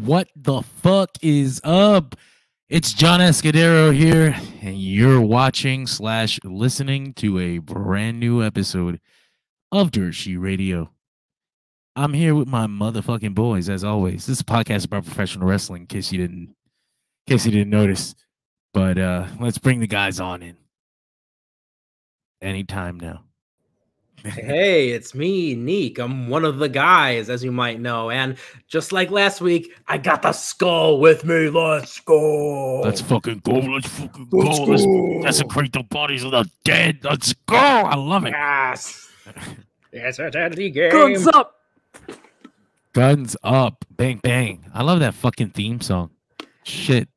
What the fuck is up? It's John Escudero here, and you're watching / listening to a brand new episode of Dirt Sheet Radio. I'm here with my motherfucking boys, as always. This is a podcast about professional wrestling, in case you didn't notice. But let's bring the guys on in. Anytime now. Hey, it's me, Neek. I'm one of the guys, as you might know. And just like last week, I got the skull with me. Let's go. Let's fucking go. Let's fucking go. Let's desecrate the bodies of the dead. Let's go. I love it. Yes. Yes, it's a game. Guns up. Guns up. Bang, bang. I love that fucking theme song. Shit.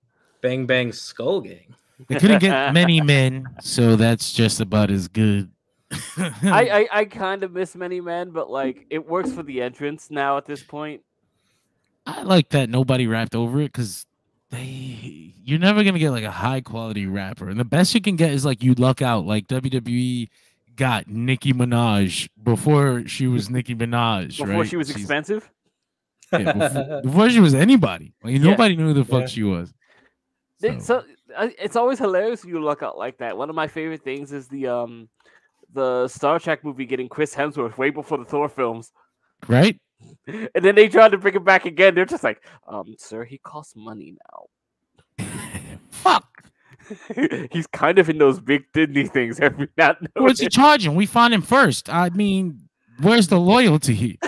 Bang, bang, skull gang. They couldn't get many men, so that's just about as good. I kind of miss Many Men, but like it works for the entrance now at this point. I like that nobody rapped over it because you're never gonna get like a high quality rapper, and the best you can get is like you luck out. Like WWE got Nicki Minaj before she was Nicki Minaj, Before right? she was expensive. Yeah, before she was anybody. Like nobody knew who the fuck she was. So it's always hilarious when you luck out like that. One of my favorite things is the Star Trek movie getting Chris Hemsworth way before the Thor films. Right? And then they tried to bring him back again. They're just like, sir, he costs money now. Fuck. He's kind of in those big Disney things every now and then. What's he charging? We found him first. I mean, where's the loyalty?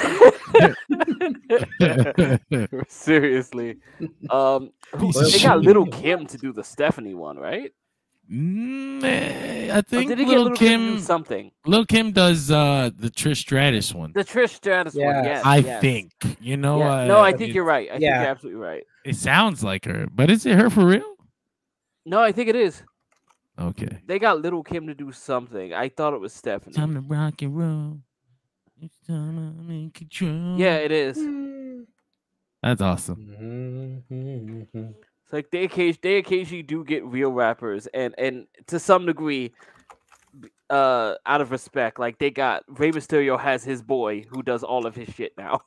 Seriously. They got Little Kim to do the Stephanie one, right? I think did he Lil' get Kim do something. Lil' Kim does the Trish Stratus one. The Trish Stratus one, yes. I think. You know, no, I think you're right. I think you're absolutely right. It sounds like her, but is it her for real? No, I think it is. Okay. They got Little Kim to do something. I thought it was Stephanie. Time to rock and roll. It's time to make control. Yeah, it is. That's awesome. It's like they occasionally do get real rappers, and to some degree, out of respect, like they got Rey Mysterio has his boy who does all of his shit now.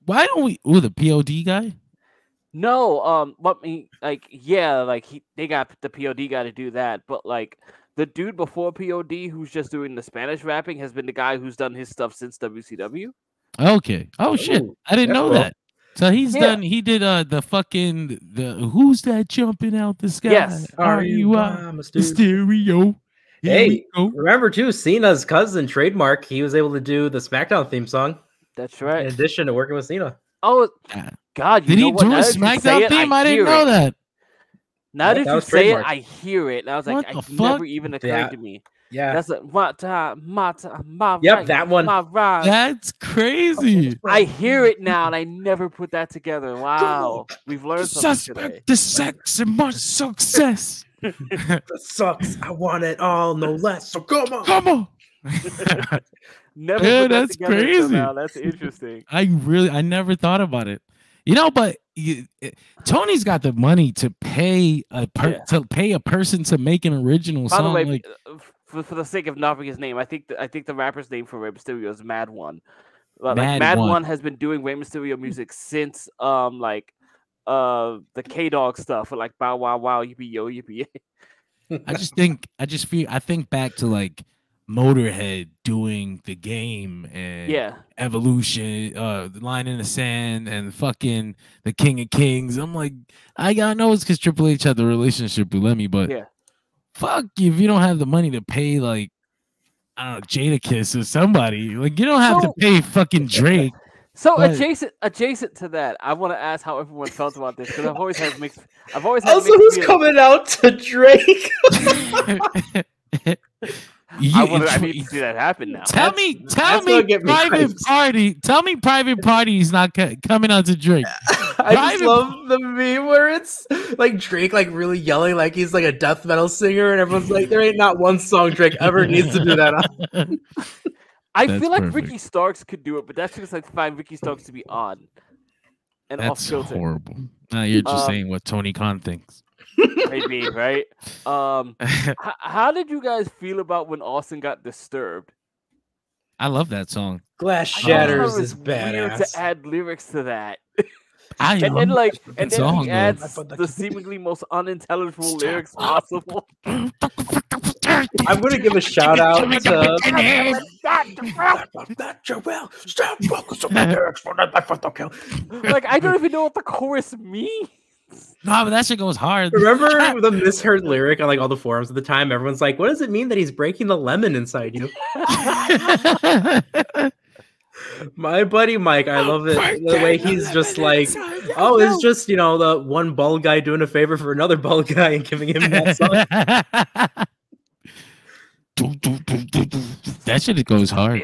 Why don't we? The POD guy? No, but they got the POD guy to do that, but like the dude before POD who's just doing the Spanish rapping has been the guy who's done his stuff since WCW. Okay. Oh shit! I didn't know that. So he's done. He did the who's that jumping out the sky? Yes. Are you Mysterio? Hey, remember too, Cena's cousin Trademark. He was able to do the SmackDown theme song. That's right. In addition to working with Cena. Oh God! Did he do a SmackDown theme? I didn't know that. Now that you say it, I hear it, and I was like, it never even occurred to me. Yeah, that's my time. Yep, right, that one. That's crazy. I hear it now, and I never put that together. Wow, we've learned something today. The sex and much success. The sucks. I want it all, no less. So come on, come on. Never. Yeah, that's crazy. Now. That's interesting. I never thought about it. You know, but Tony's got the money to pay a person to make an original song. By the way, for the sake of not forgetting his name, I think the rapper's name for Rey Mysterio is Mad One. Mad One has been doing Rey Mysterio music since the K Dog stuff, like Bow Wow Wow Yippee Yo Yippee. I think back to like Motorhead doing the game and Evolution, the Line in the Sand, and fucking the King of Kings. I'm like, I know it's because Triple H had the relationship with Lemmy, but fuck if you don't have the money to pay like Jadakiss or somebody. Like you don't have to pay fucking Drake. So adjacent to that, I want to ask how everyone felt about this because I've always had mixed. Who's coming out to Drake? I need to see that happen now. Tell me, Private Party is not coming out to Drake. I just love the meme where it's like Drake like really yelling like he's like a death metal singer, and everyone's like, there ain't not one song Drake ever needs to do that on. I feel like Ricky Starks could do it, but that's because I find Ricky Starks to be odd and off-kilter. Horrible. Now you're just saying what Tony Khan thinks. Maybe, right? How did you guys feel about when Austin got disturbed? I love that song. Glass Shatters is badass. Weird to add lyrics to that. And then he adds the seemingly most unintelligible lyrics possible. I'm gonna give a shout out to like I don't even know what the chorus means. No, but that shit goes hard. Remember the misheard lyric on like all the forums at the time? Everyone's like, "What does it mean that he's breaking the lemon inside you?" My buddy Mike, I love it the way he's just like, "Oh, it's just the one bald guy doing a favor for another bald guy and giving him that song." That shit goes hard.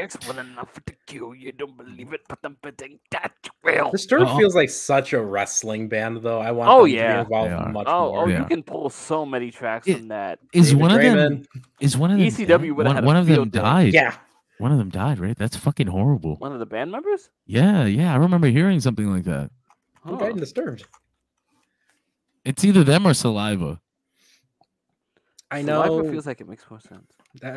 Disturbed feels like such a wrestling band, though. I want them to be involved much more. You can pull so many tracks from that. Is one of them ECW would have had one of them died? Yeah. One of them died, right? That's fucking horrible. One of the band members? Yeah. I remember hearing something like that. Who died in Disturbed? It's either them or Saliva. I know. Saliva feels like it makes more sense. I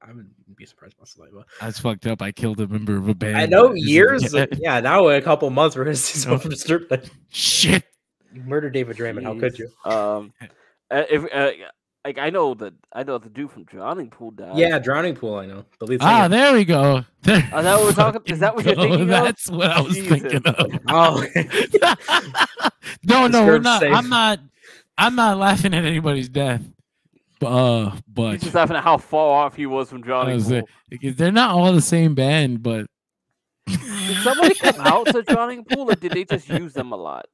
wouldn't be surprised about Saliva. That's fucked up. I killed a member of a band. I know years. Now in a couple months we're gonna see someone from Disturbed. Shit. You murdered David Draymond. How could you? I know the dude from Drowning Pool died. Yeah, Drowning Pool. I know. The lead singer. There we go. Is that what we're talking? Is that what you're thinking of? That's what I was thinking of. Oh. No, we're not. Safe. I'm not laughing at anybody's death. But he's just laughing at how far off he was from Drowning Pool. Because they're not all the same band, but did somebody come out to Drowning Pool, or did they just use them a lot?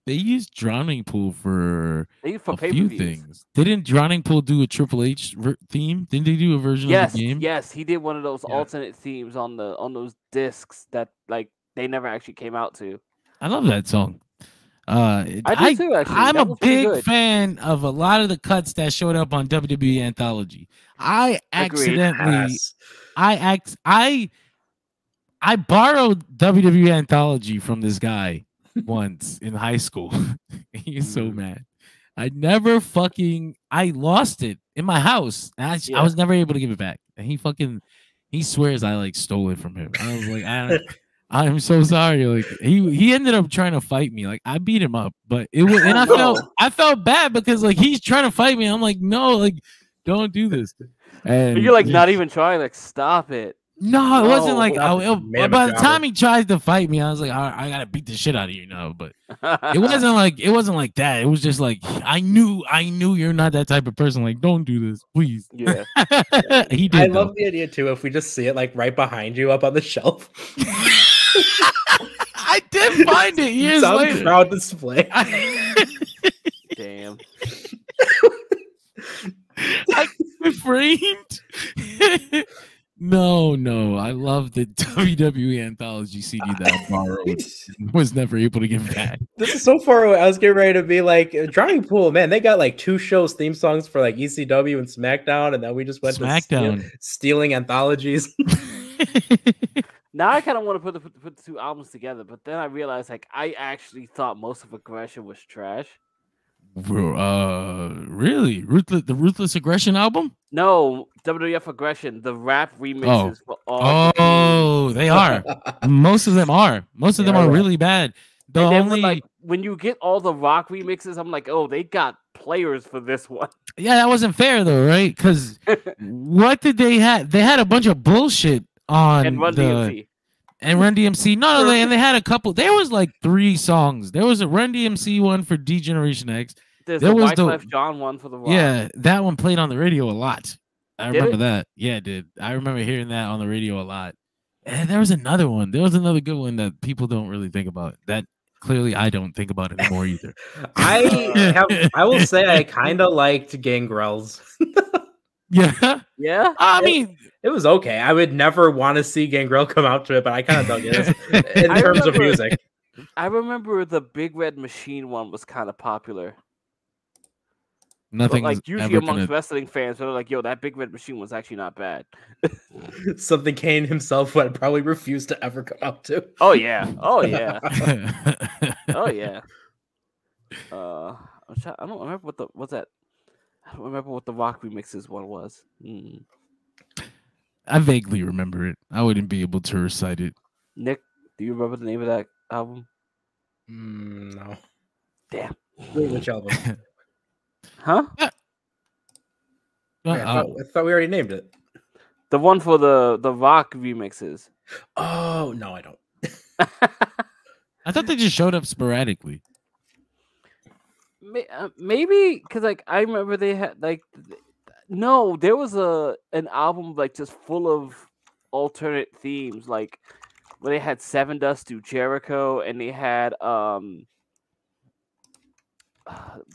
They used Drowning Pool for a few things. Didn't Drowning Pool do a Triple H theme? Didn't they do a version of the game? Yes, he did one of those alternate themes on those discs that like they never actually came out to. I love that song. I do too, actually. I'm a big fan of a lot of the cuts that showed up on WWE Anthology. I accidentally, I borrowed WWE Anthology from this guy once in high school. He's so mad. I lost it in my house. I was never able to give it back. And he swears I like stole it from him. I was like, I'm so sorry. Like he ended up trying to fight me. Like I beat him up, but it was, and I felt bad because like he's trying to fight me. I'm like, no, like don't do this. And you're like not even trying. Like stop it. No, it wasn't like. By the time he tried to fight me, I was like, I gotta beat the shit out of you now. But it wasn't like that. It was just like I knew you're not that type of person. Like, don't do this, please. Yeah, he did. I love the idea too. If we just see it like right behind you up on the shelf. I did find it years later. Proud display. Damn. I framed. No. I love the WWE Anthology CD that I borrowed. Was never able to get back. This is so far away. I was getting ready to be like, Drowning Pool, man, they got like 2 shows theme songs for like ECW and SmackDown, and then we just went to stealing anthologies. Now I kind of want to put the 2 albums together, but then I realized like I actually thought most of Aggression was trash. Really? The Ruthless Aggression album? No, WWF Aggression, the rap remixes for all. Oh, they are. Most of them are. Most of them are really bad. When you get all the rock remixes, I'm like, oh, they got players for this one. Yeah, that wasn't fair though, right? Because what did they have? They had a bunch of bullshit on and Run DMC. And Run DMC. No, and they had a couple. There was like 3 songs. There was a Run DMC one for D-Generation X. There was Wyclef Jean one for the rock. Yeah, that one played on the radio a lot. I remember that. Yeah, it did. I remember hearing that on the radio a lot. And there was another one. There was another good one that people don't really think about. That clearly I don't think about anymore either. I will say I kind of liked Gangrel's. Yeah. I mean, it was okay. I would never want to see Gangrel come out to it, but I kind of dug it in terms of music. I remember the Big Red Machine one was kind of popular. Nothing like usually amongst wrestling fans, they're like, "Yo, that Big Red Machine was actually not bad." Something Kane himself would probably refuse to ever come out to. Oh yeah. I don't remember I don't remember what the rock remixes one was. I vaguely remember it. I wouldn't be able to recite it. Nick, do you remember the name of that album? No. Damn. Wait, which album? Huh? Wait, I thought we already named it. The one for the rock remixes. Oh no, I don't. I thought they just showed up sporadically. Maybe because like I remember they had like no, there was an album like just full of alternate themes, like where they had Seven Dust do Jericho, and they had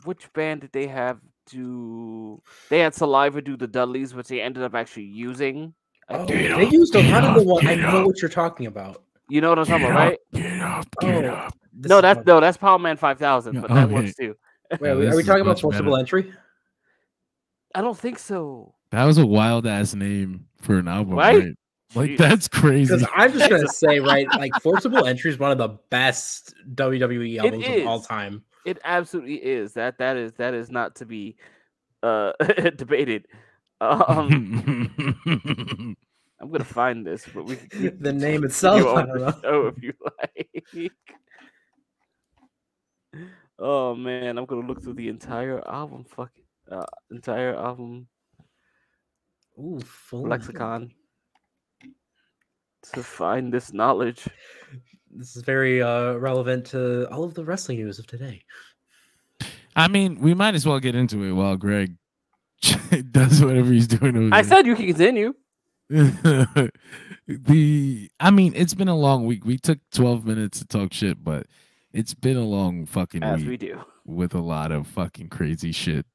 which band did they have do? They had Saliva do the Dudleys, which they ended up actually using. They used a lot of the one. I know what you're talking about. You know what I'm talking about, right? Get up. That's Power Man 5000, but that works too. Wait, are we talking about Forcible Entry? I don't think so. That was a wild ass name for an album, right? Like that's crazy. Because I'm just gonna say, right, like Forcible Entry is one of the best WWE albums of all time. It absolutely is. That is not to be debated. I'm gonna find this, but we the name itself. I don't know. Show if you like. Oh man, I'm gonna look through the entire album. Entire album. Ooh, full lexicon to find this knowledge. This is very relevant to all of the wrestling news of today. I mean, we might as well get into it while Greg does whatever he's doing. I said you can continue. I mean, it's been a long week. We took 12 minutes to talk shit, but it's been a long fucking week. As we do. With a lot of fucking crazy shit.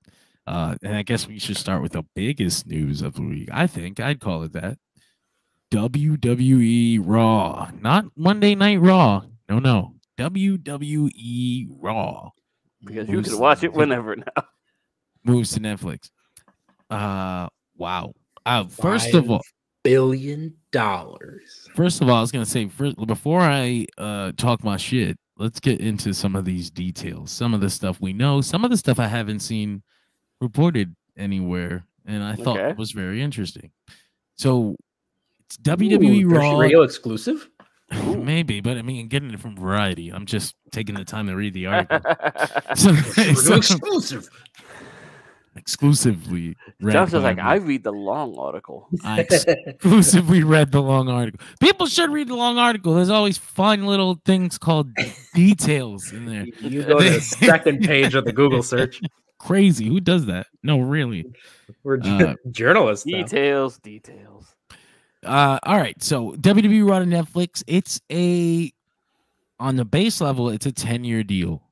And I guess we should start with the biggest news of the week. I think I'd call it that. WWE Raw. Not Monday Night Raw. No. WWE Raw. Because you can watch it whenever now. Moves to Netflix. Wow. First of all, $5 billion. First of all, I was gonna say before I talk my shit, let's get into some of these details. Some of the stuff we know, some of the stuff I haven't seen reported anywhere, and I thought it was very interesting. So it's WWE Raw radio exclusive. Maybe, but I mean, getting it from Variety. I'm just taking the time to read the article. Exclusive. Exclusively read. Josh was like, I read the long article. I exclusively read the long article. People should read the long article. There's always fun little things called details in there. You go to the second page of the Google search. Crazy. Who does that? No, really. We're journalists. Details. All right. So WWE Raw to Netflix. It's on the base level, it's a 10-year deal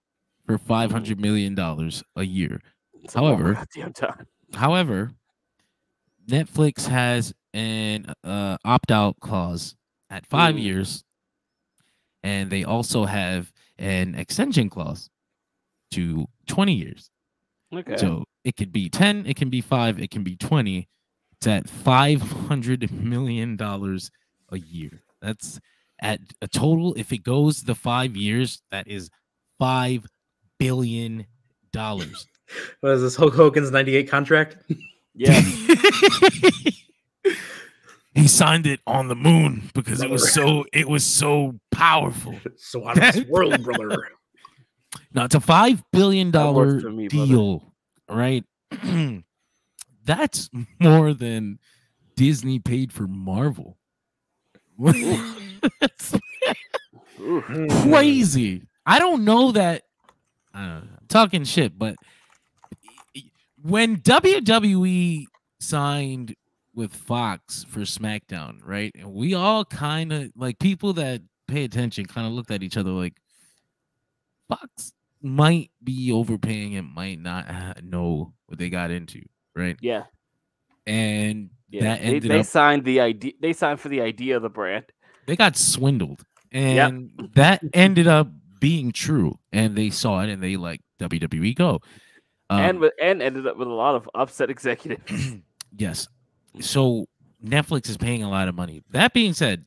for $500 million a year. However, Netflix has an opt-out clause at 5 years, and they also have an extension clause to 20 years. Okay. So it could be 10, it can be 5, it can be 20. It's at $500 million a year. That's at a total. If it goes the 5 years, that is $5 billion. What is this, Hulk Hogan's 98 contract? Yeah. He signed it on the moon because it was so powerful. So out of this world, brother. Now it's a $5 billion deal, right? That's more than Disney paid for Marvel. That's crazy. I don't know that. I'm talking shit, but when WWE signed with Fox for SmackDown, right? And we all kind of, like, people that pay attention kind of looked at each other like, Fox might be overpaying and might not know what they got into, right? Yeah. And that ended they signed the idea. They signed for the idea of the brand. They got swindled, and that ended up being true. And they saw it, and they like WWE go, and ended up with a lot of upset executives. Yes. So Netflix is paying a lot of money. That being said,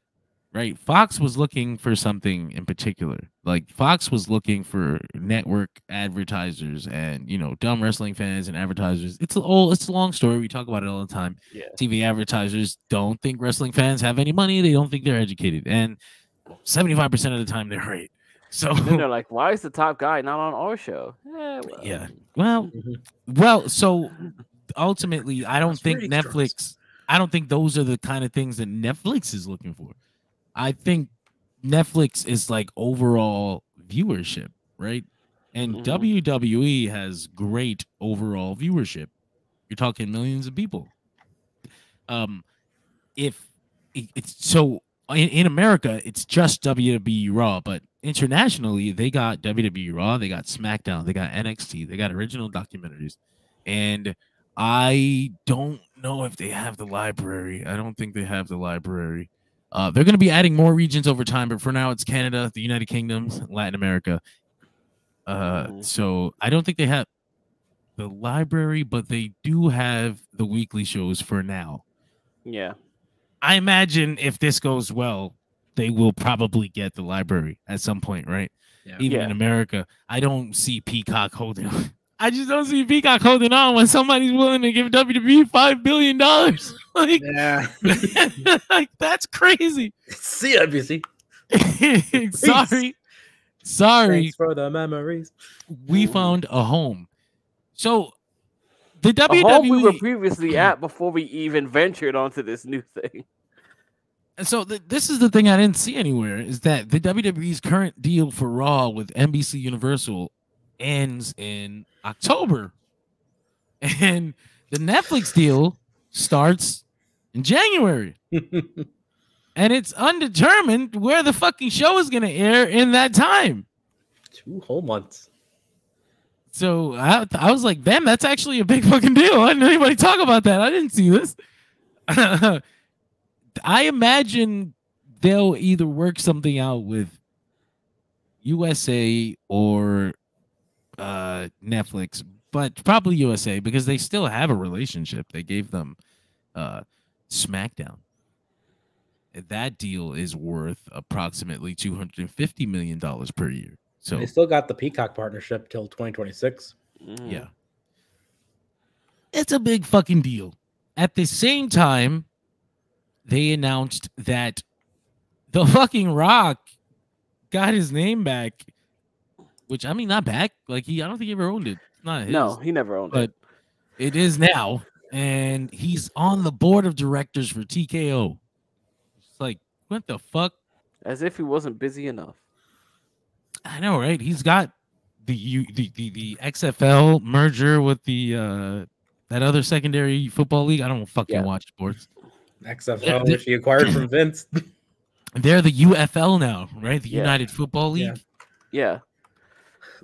right, Fox was looking for something in particular. Like Fox was looking for network advertisers and, you know, dumb wrestling fans and advertisers. It's a long story. We talk about it all the time. Yeah. TV advertisers don't think wrestling fans have any money. They don't think they're educated. And 75% of the time they're right. So then they're like, why is the top guy not on our show? Yeah. Well, so ultimately, I don't think Netflix. I don't think those are the kind of things that Netflix is looking for. I think Netflix is like overall viewership, right? And WWE has great overall viewership. You're talking millions of people. If it's so in America, it's just WWE Raw, but internationally, they got WWE Raw, they got SmackDown, they got NXT, they got original documentaries, and I don't know if they have the library. I don't think they have the library. They're going to be adding more regions over time, but for now, it's Canada, the United Kingdom, Latin America. So I don't think they have the library, but they do have the weekly shows for now. Yeah. I imagine if this goes well, they will probably get the library at some point, right? Yeah. Even in America, I don't see Peacock holding on. I just don't see Peacock holding on when somebody's willing to give WWE $5 billion. Like, like, that's crazy. CNBC. Sorry. Thanks for the memories. We found a home. So the WWE home we were previously at before we even ventured onto this new thing. And so this is the thing I didn't see anywhere, is that the WWE's current deal for Raw with NBC Universal ends in October. And the Netflix deal starts in January. And it's undetermined where the fucking show is going to air in that time. 2 whole months. So I was like, damn, that's actually a big fucking deal. I didn't know anybody talk about that. I didn't see this. I imagine they'll either work something out with USA or Netflix, but probably USA because they still have a relationship. They gave them SmackDown. That deal is worth approximately $250 million per year. So they still got the Peacock partnership till 2026. Yeah. It's a big fucking deal. At the same time, they announced that the fucking Rock got his name back, which I mean, not back. Like I don't think he ever owned it. It's not his. No, he never owned it. But it is now, and he's on the board of directors for TKO. It's like, what the fuck? As if he wasn't busy enough. I know, right? He's got the XFL merger with the that other secondary football league. I don't fucking watch sports. XFL, which he acquired from Vince. They're the UFL now, right? The United Football League. Yeah.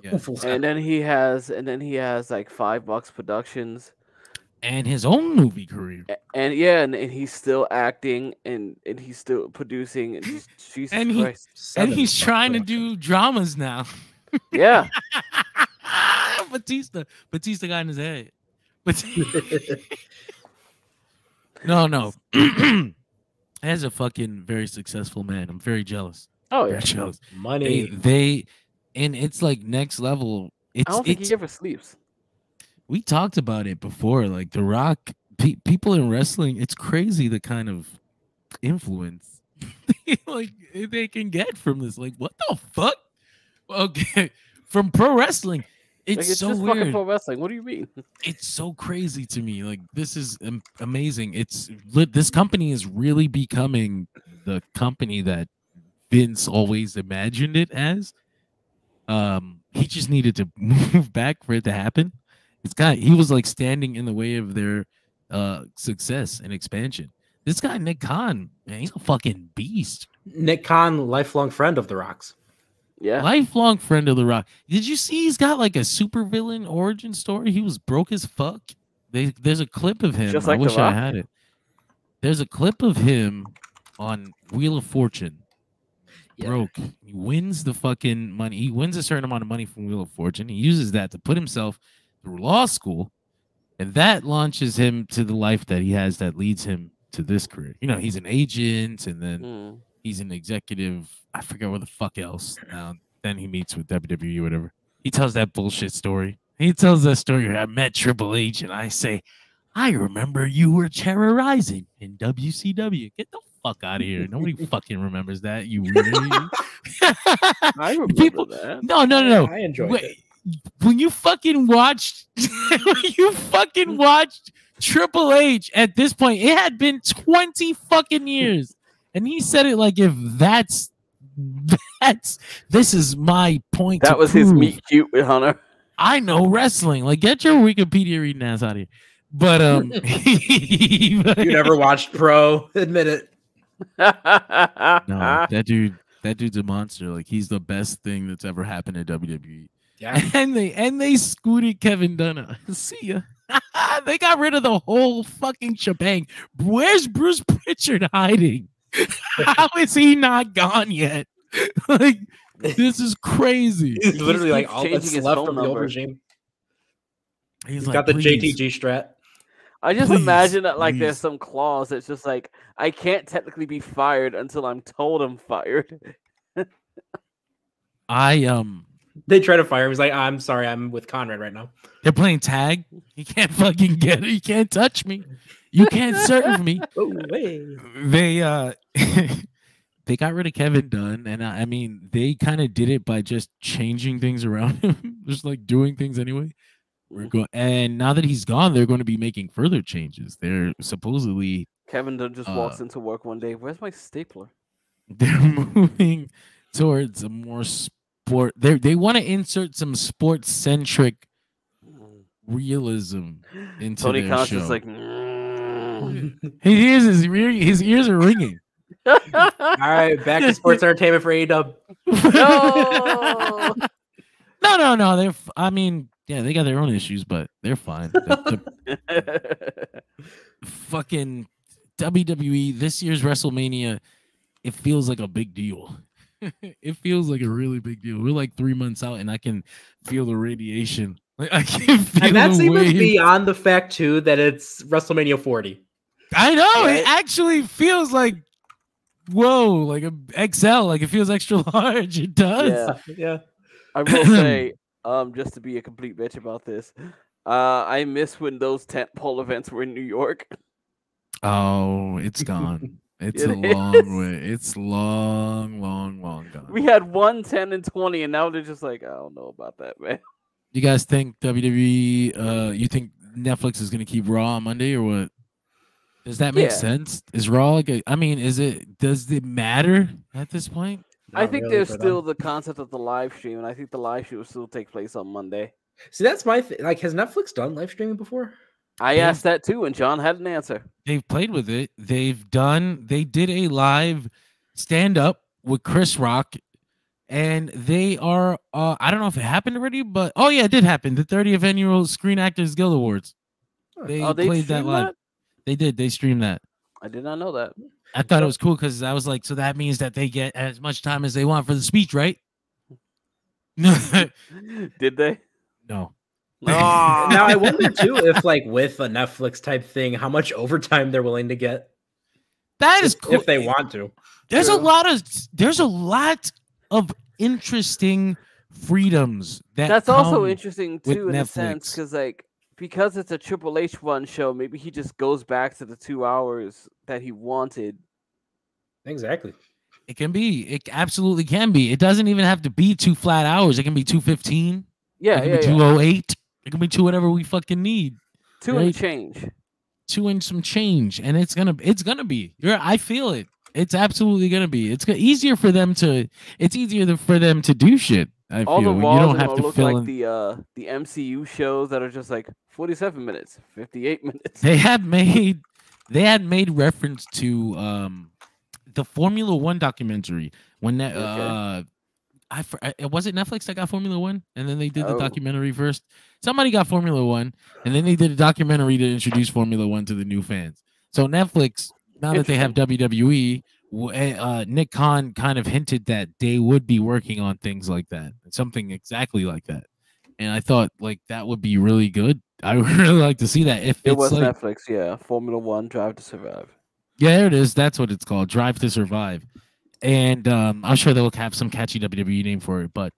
And then he has like $5 Productions. And his own movie career. And he's still acting and he's still producing. And Jesus Christ. And he's trying to do dramas now. Yeah. Batista got in his head. No. As a fucking very successful man, I'm very jealous. Oh, very jealous. Money. They and it's like next level. I don't think he ever sleeps. We talked about it before. Like The Rock, people in wrestling, it's crazy the kind of influence like they can get from this. Like, what the fuck? Okay, from pro wrestling. It's so just weird. Fucking pro wrestling. What do you mean? It's so crazy to me. Like, this is amazing. This company is really becoming the company that Vince always imagined it as. He just needed to move back for it to happen. He was like standing in the way of their success and expansion. This guy Nick Khan, man, he's a fucking beast. Nick Khan, lifelong friend of The Rock's. Yeah, lifelong friend of The Rock. Did you see he's got like a supervillain origin story? He was broke as fuck. There's a clip of him. Just like I wish The Rock? I had it. There's a clip of him on Wheel of Fortune. Broke. He wins the fucking money. He wins a certain amount of money from Wheel of Fortune. He uses that to put himself through law school, and that launches him to the life that he has that leads him to this career. You know, he's an agent, and then he's an executive. I forget what the fuck else. Then he meets with WWE or whatever. He tells that bullshit story. He tells that story. I met Triple H, and I say, I remember you were terrorizing in WCW. Get the fuck out of here. Nobody fucking remembers that. You weirdo. I remember that. No. I enjoyed it. When you fucking watched, Triple H at this point, it had been 20 fucking years, and he said it like if this is my point. That was his meet cute with Hunter. I know wrestling. Like, get your Wikipedia reading ass out of here. But you never watched Pro? Admit it. No, that dude's a monster. Like, he's the best thing that's ever happened at WWE. Yeah, and they scooted Kevin Dunn. See ya. They got rid of the whole fucking shebang. Where's Bruce Pritchard hiding? How is he not gone yet? Like, this is crazy. He's literally like all that's left of the old regime. He's like, got the JTG strat. I just imagine that like there's some clause that's just like I can't technically be fired until I'm told I'm fired. They try to fire him. He's like, I'm sorry, I'm with Conrad right now. They're playing tag. You can't fucking get it. You can't touch me. You can't serve me. Oh, hey. They got rid of Kevin Dunn, and I mean, they kind of did it by just changing things around him, just like doing things anyway. And now that he's gone, they're going to be making further changes. They're supposedly Kevin Dunn just walks into work one day. Where's my stapler? They're moving towards a more sport. They want to insert some sports centric realism into Tony their Khan's show. Just like his ears are ringing. All right, back to sports entertainment for AEW. No. They're. I mean, yeah, they got their own issues, but they're fine. Fucking WWE this year's WrestleMania, it feels like a big deal. It feels like a really big deal. We're like 3 months out, and I can feel the radiation. Like I can feel. And that's even beyond the fact too that it's WrestleMania 40. I know it actually feels like. Whoa, like a XL, like it feels extra large. It does. Yeah. I will say, just to be a complete bitch about this, I miss when those tentpole events were in New York. Oh, it's gone. It's a long way. It's long gone. We had 1, 10, and 20, and now they're just like, I don't know about that, man. You guys think WWE? You think Netflix is gonna keep Raw on Monday or what? Does that make sense? Is Raw like does it matter at this point? I think there's still the concept of the live stream, and I think the live stream will still take place on Monday. See, that's my thing. Like, has Netflix done live streaming before? I asked that too, and John had an answer. They've played with it. They did a live stand-up with Chris Rock, and they are, I don't know if it happened already, but, oh yeah, it did happen. The 30th Annual Screen Actors Guild Awards. They played that live. That? They did. They streamed that. I did not know that. I thought it was cool because I was like, so that means that they get as much time as they want for the speech, right? Did they? No. Now I wonder too if, like, with a Netflix type thing, how much overtime they're willing to get. That is cool if they want to. There's a lot of interesting freedoms. That's also interesting too, in a sense, because it's a Triple H one show, maybe he just goes back to the 2 hours that he wanted. Exactly. It can be. It absolutely can be. It doesn't even have to be 2 flat hours. It can be 2:15. Yeah, it can be 2:08. It can be 2 whatever we fucking need. 2 and change. 2 and some change, and it's gonna be. I feel it. It's absolutely gonna be. It's easier for them to. It's easier for them to do shit. I All feel the you don't have to look fill like the MCU shows that are just like 47 minutes, 58 minutes. They had made reference to the Formula One documentary when that was it Netflix that got Formula One, and then they did the documentary first. Somebody got Formula One, and then they did a documentary to introduce Formula One to the new fans. So Netflix, now that they have WWE, Nick Khan kind of hinted that they would be working on things like that, something exactly like that. And I thought like that would be really good. I would really like to see that. If it was like, Netflix, yeah, Formula One, Drive to Survive. Yeah, there it is. That's what it's called, Drive to Survive. And I'm sure they'll have some catchy WWE name for it. But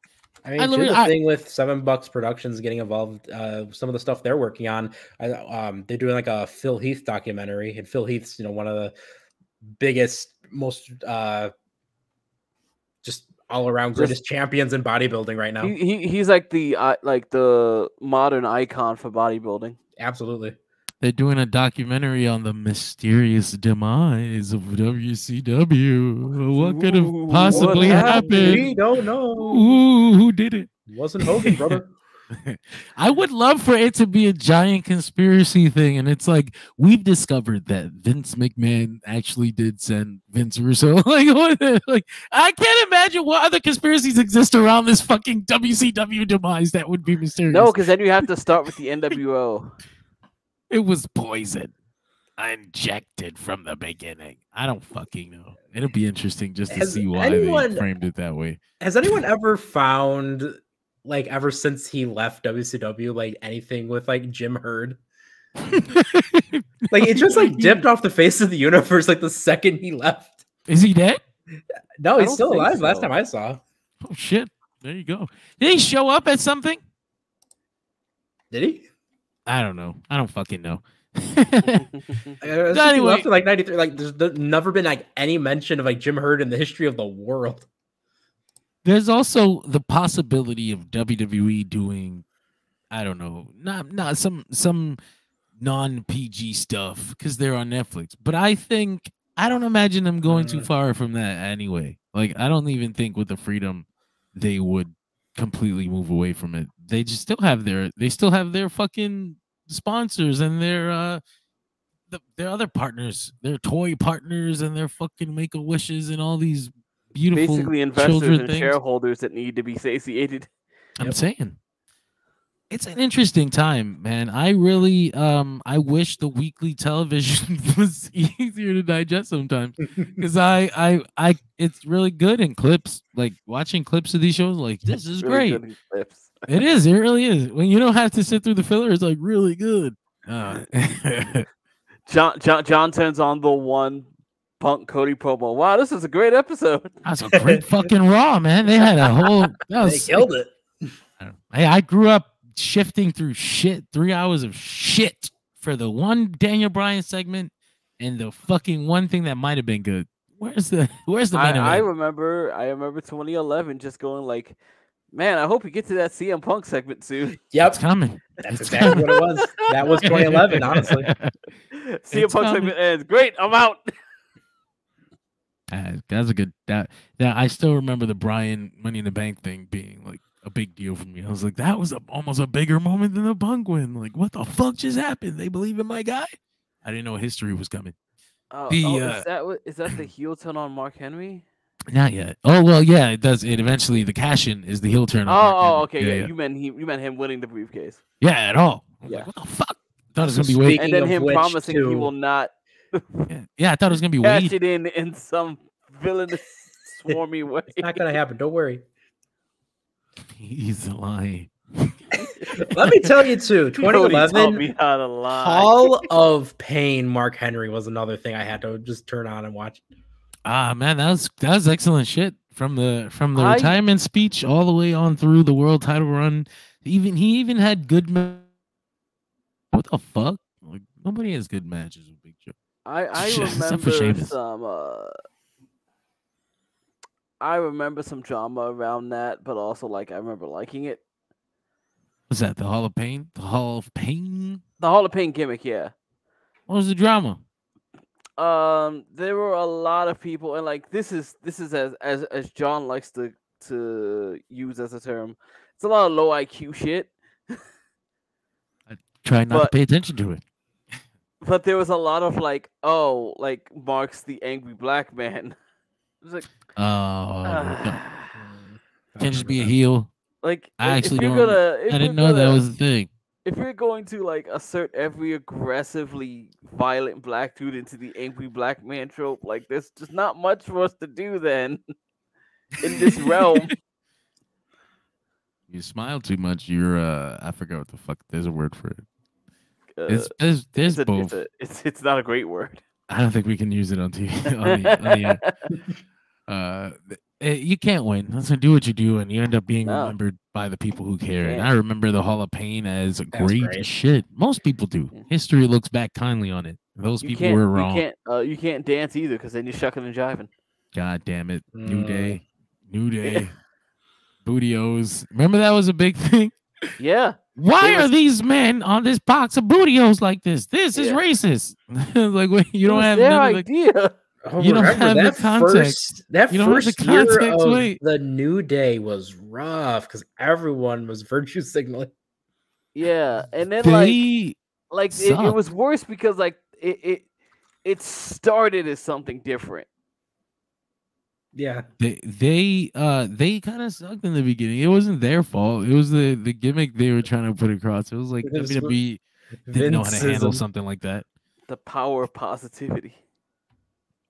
I mean, the thing with $7 Productions getting involved, some of the stuff they're working on, they're doing like a Phil Heath documentary, and Phil Heath's one of the biggest, most just all around greatest champions in bodybuilding right now. He's like the modern icon for bodybuilding. Absolutely. They're doing a documentary on the mysterious demise of WCW. What could have possibly happened? We don't know. Ooh, who did it? It wasn't Hogan, brother. I would love for it to be a giant conspiracy thing, and it's like we've discovered that Vince McMahon actually did send Vince Russo. Like I can't imagine what other conspiracies exist around this fucking WCW demise that would be mysterious. No, because then you have to start with the NWO. It was poison, injected from the beginning. I don't fucking know. It'll be interesting just to see why they framed it that way. Has anyone ever found, like, ever since he left WCW, like anything with like Jim Herd? Like it just like dipped off the face of the universe like the second he left. Is he dead? No, he's still alive. Last time I saw. Oh shit! There you go. Did he show up at something? Did he? I don't know. I don't fucking know. Anyway, he left in like 93. Like there's never been like any mention of like Jim Herd in the history of the world. There's also the possibility of WWE doing, I don't know, not some non-PG stuff because they're on Netflix. But I don't imagine them going too far from that anyway. Like I don't even think with the freedom they would completely move away from it. They just still have their fucking sponsors and their other partners, their toy partners and their fucking Make-A-Wishes and all these beautiful basically investors and shareholders that need to be satiated. I'm saying it's an interesting time, man. I really I wish the weekly television was easier to digest sometimes because I it's really good in clips. Like watching clips of these shows, like this is really great. It is. It really is. When you don't have to sit through the filler, it's like really good. John turns on the one Punk Cody promo. Wow, this is a great episode. That's a great fucking Raw, man. They had a whole. They killed it. Hey, I grew up shifting through shit. 3 hours of shit for the one Daniel Bryan segment and the fucking one thing that might have been good. Where's the main event? I remember 2011 just going like, man, I hope we get to that CM Punk segment soon. Yep. It's coming. That's exactly what it was. That was 2011, honestly. CM Punk segment ends. Great, I'm out. That's a good that I still remember the Bryan Money in the Bank thing being like a big deal for me. I was like, that was almost a bigger moment than the Punk win. Like, what the fuck just happened? They believe in my guy? I didn't know history was coming. Is that the heel turn on Mark Henry? Not yet. Oh well, yeah, it does. It eventually the cash-in is the heel turn. Okay. Yeah. You meant him winning the briefcase. Yeah, at all. Yeah. Like, what the fuck? I thought it was gonna be Wade. And then him promising he will not. Yeah, I thought it was gonna be Wade. Cash it in some villainous, swarmy way. It's not gonna happen. Don't worry. He's lying. Let me tell you too. 2011 Hall of Pain. Mark Henry was another thing I had to just turn on and watch. Man, that was excellent shit from the retirement speech all the way on through the world title run. He even had good. What the fuck? Like nobody has good matches with Big Show. I remember some drama around that, but also like I remember liking it. What's that? The Hall of Pain? The Hall of Pain? The Hall of Pain gimmick, yeah. What was the drama? There were a lot of people, and like this is as John likes to use as a term. It's a lot of low IQ shit. I try not to pay attention to it. But there was a lot of like, Mark's the angry black man. It was like, can't just be a heel. Like, I didn't know that was the thing. If you're going to like assert every aggressively violent black dude into the angry black man trope, like there's just not much for us to do then in this realm. You smile too much. You're I forgot what the fuck. There's a word for it. There's both. It's not a great word. I don't think we can use it on TV. You can't win. That's do what you do, and you end up being remembered by the people who care. And I remember the Hall of Pain as great shit. Most people do. History looks back kindly on it. Those people were wrong. You can't dance either because then you're shucking and jiving. God damn it! New Day, Bootios. Remember that was a big thing. Yeah. Why are these men on this box of Bootios like this? This is racist. Like, wait, you don't have their idea. You don't have the context. That first year of the New Day was rough because everyone was virtue signaling. Yeah, and then it was worse because like it started as something different. Yeah, they kind of sucked in the beginning. It wasn't their fault. It was the gimmick they were trying to put across. It was like WWE didn't know how to handle something like that. The power of positivity.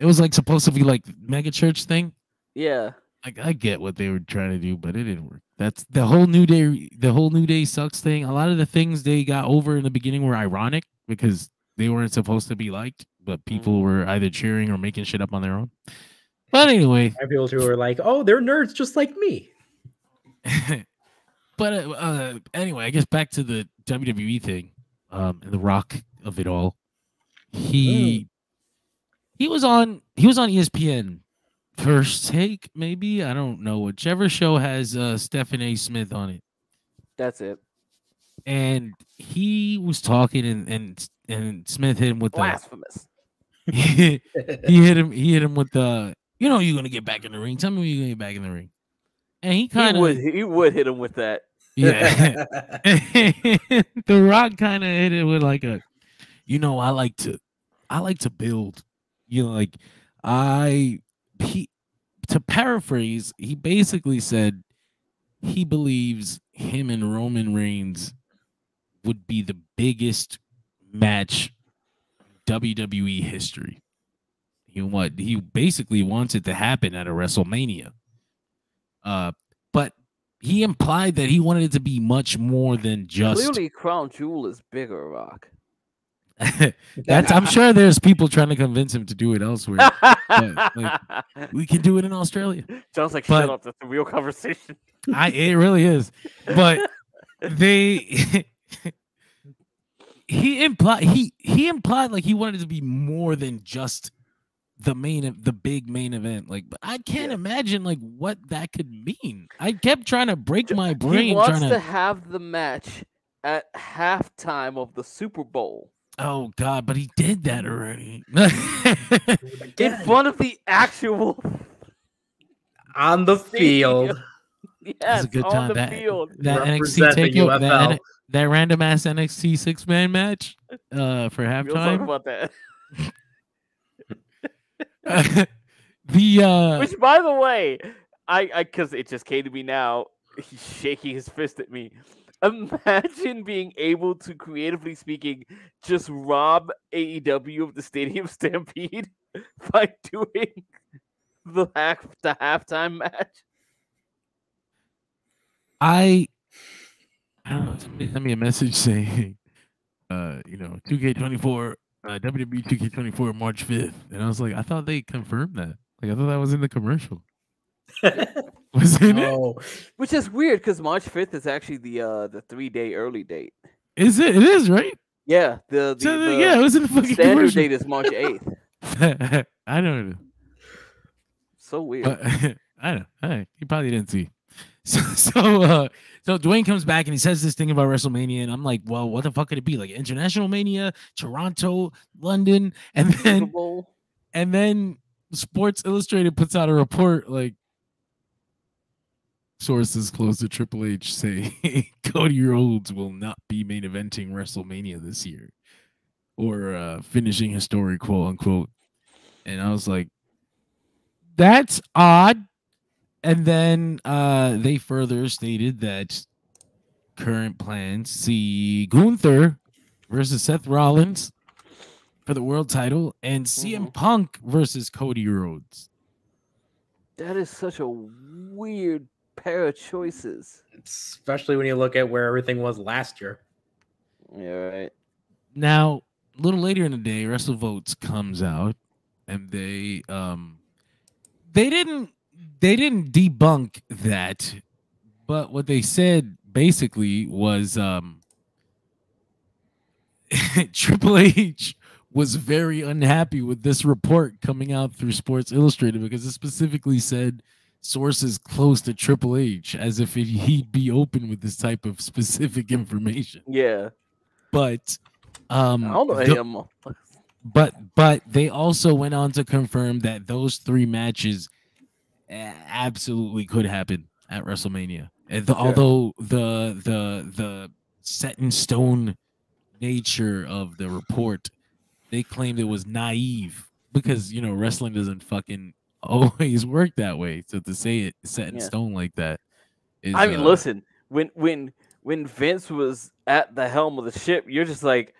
It was like supposed to be like mega church thing. Yeah. Like I get what they were trying to do, but it didn't work. That's the whole New Day. The whole New Day sucks thing. A lot of the things they got over in the beginning were ironic because they weren't supposed to be liked, but people were either cheering or making shit up on their own. But anyway, people who were like, "Oh, they're nerds just like me." But anyway, I guess back to the WWE thing, and the Rock of it all. He was on ESPN First Take, maybe, I don't know, whichever show has Stephen A. Smith on it. That's it. And he was talking, and Smith hit him with blasphemous. He hit him with the. You're gonna get back in the ring. Tell me when you're gonna get back in the ring. And he would hit him with that. Yeah. The Rock kind of hit it with like a, I like to build. To paraphrase, he basically said he believes him and Roman Reigns would be the biggest match in WWE history. He basically wants it to happen at a WrestleMania. But he implied that he wanted it to be much more than just. Clearly, Crown Jewel is bigger, Rock. I'm sure there's people trying to convince him to do it elsewhere. We can do it in Australia. Sounds like shut up. That's a real conversation. It really is. But he implied like he wanted it to be more than just the big main event. Like, but I can't imagine like what that could mean. I kept trying to break my brain. He wants to have the match at halftime of the Super Bowl. Oh God, but he did that already. In front of the actual on the field. Yes, that's a good time. On the field. That NXT takeover, that random ass NXT 6-man match for halftime. We'll talk about that. Which, by the way, I because it just came to me now. He's shaking his fist at me. Imagine being able to, creatively speaking, just rob AEW of the Stadium Stampede by doing the halftime match. I don't know. Somebody sent me a message saying, 2K24, WWE 2K24 March 5th, and I was like, I thought they confirmed that. Like, I thought that was in the commercial. Was it? No. Which is weird because March 5th is actually the 3-day early date. Is it? It is, right? Yeah. It was in the fucking standard commercial. Date is March 8th. I don't know. So weird. But, I don't know. He probably didn't see. So Dwayne comes back and he says this thing about WrestleMania, and I'm like, well, what the fuck could it be? Like International Mania, Toronto, London, and then Sports Illustrated puts out a report like sources close to Triple H say Cody Rhodes will not be main eventing WrestleMania this year or finishing his story, quote unquote. And I was like, that's odd. And then they further stated that current plans see Gunther versus Seth Rollins for the world title and CM Punk versus Cody Rhodes. That is such a weird pair of choices, especially when you look at where everything was last year. Yeah, right. Now, a little later in the day, WrestleVotes comes out, and they didn't they didn't debunk that, but what they said basically was Triple H was very unhappy with this report coming out through Sports Illustrated because it specifically said sources close to Triple H, as if he'd be open with this type of specific information. Yeah, but I don't know him. But they also went on to confirm that those 3 matches absolutely could happen at WrestleMania. Although the set in stone nature of the report, they claimed it was naive because wrestling doesn't fucking always work that way. So to say it set in stone like that is, I mean, listen, when Vince was at the helm of the ship, you're just like,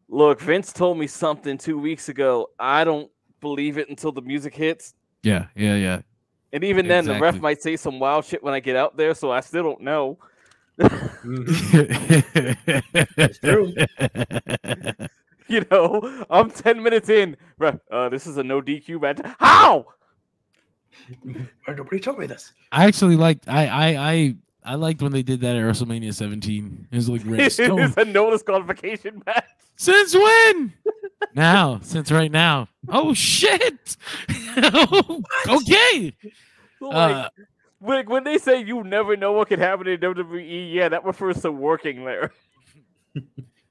look, Vince told me something 2 weeks ago. I don't believe it until the music hits. Yeah. And even then, the ref might say some wild shit when I get out there, so I still don't know. That's true. I'm 10 minutes in. This is a no DQ match. How? Nobody told me this. I actually liked. I liked when they did that at WrestleMania 17. It was like Red Stone. It's a no disqualification match. Since when? Now, since right now. Oh shit! Okay. So, when they say you never know what can happen in WWE, yeah, that refers to working there.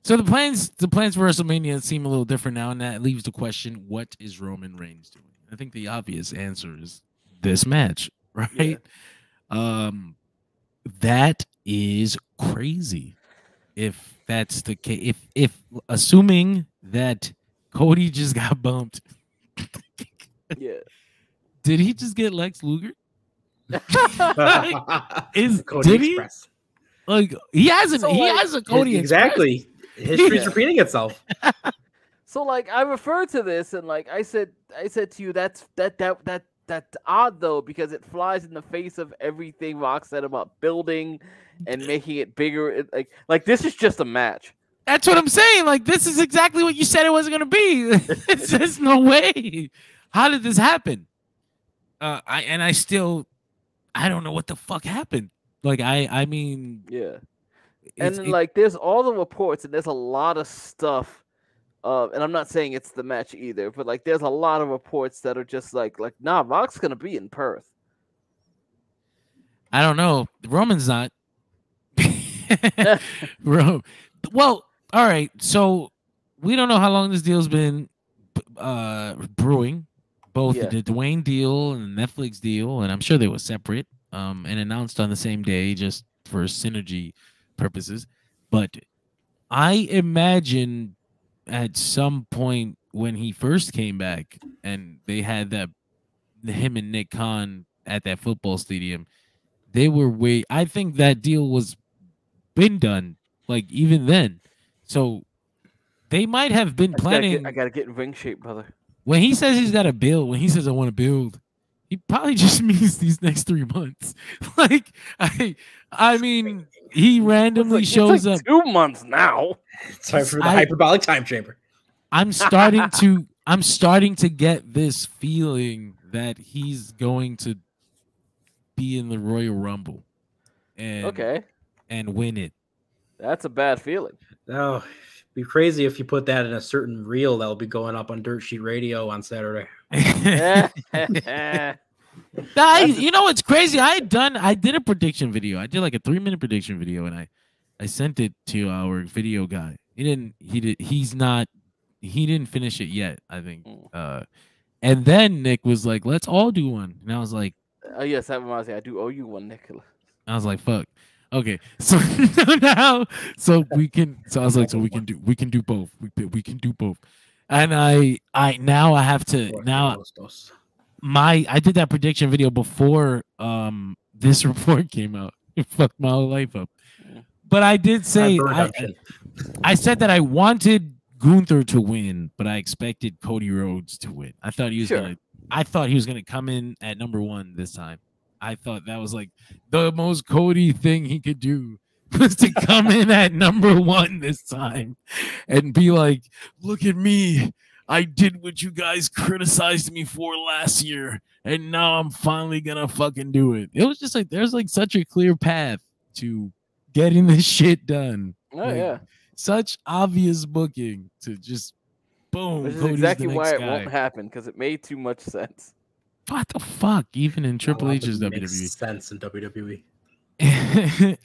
So the plans for WrestleMania seem a little different now, and that leaves the question: what is Roman Reigns doing? I think the obvious answer is this match, right? Yeah. That is crazy. If that's the case, if assuming that Cody just got bumped, yeah, did he just get Lex Luger? Cody did Express. He? Like he hasn't. He has a Cody exactly. Express. History's repeating itself. So I referred to this and I said to you that's odd though, because it flies in the face of everything Rock said about building and making it bigger. Like this is just a match. That's what I'm saying. Like this is exactly what you said it wasn't gonna be. There's no way. How did this happen? I don't know what the fuck happened. Like I mean, yeah. And there's all the reports and there's a lot of stuff. And I'm not saying it's the match either, but there's a lot of reports that are just nah, Rock's gonna be in Perth. I don't know. Roman's not. Well, all right. So we don't know how long this deal's been brewing. Both the Dwayne deal and the Netflix deal, and I'm sure they were separate and announced on the same day just for synergy purposes. But I imagine at some point when he first came back and they had him and Nick Khan at that football stadium, they were I think that deal was been done even then. So they might have been planning. I gotta get in ring shape, brother. When he says he's got to build, when he says I want to build, he probably just means these next 3 months. I mean, he randomly shows up. 2 months now. It's time for the hyperbolic time chamber. I'm starting to get this feeling that he's going to be in the Royal Rumble and win it. That's a bad feeling. Oh, it'd be crazy if you put that in a certain reel that'll be going up on Dirt Sheet Radio on Saturday. It's crazy. I did a prediction video. I did a 3-minute prediction video, and I sent it to our video guy. He didn't finish it yet, I think. And then Nick was like, let's all do one. And I was like, oh yes, that reminds me. I do owe you one, Nicola. I was like, fuck. Okay. So now we can do both. We can do both. And I have to I did that prediction video before this report came out. It fucked my whole life up. But I did say I said that I wanted Gunther to win, but I expected Cody Rhodes to win. I thought he was gonna come in at number 1 this time. I thought that was the most Cody thing he could do was to come in at number 1 this time and be like, look at me. I did what you guys criticized me for last year, and now I'm finally gonna fucking do it. It was just like there's like such a clear path to getting this shit done. Oh like, yeah, such obvious booking to just boom. Which is Cody's exactly the why next it guy. won't happen, because it made too much sense. What the fuck? Even in Triple H's WWE, makes sense in WWE.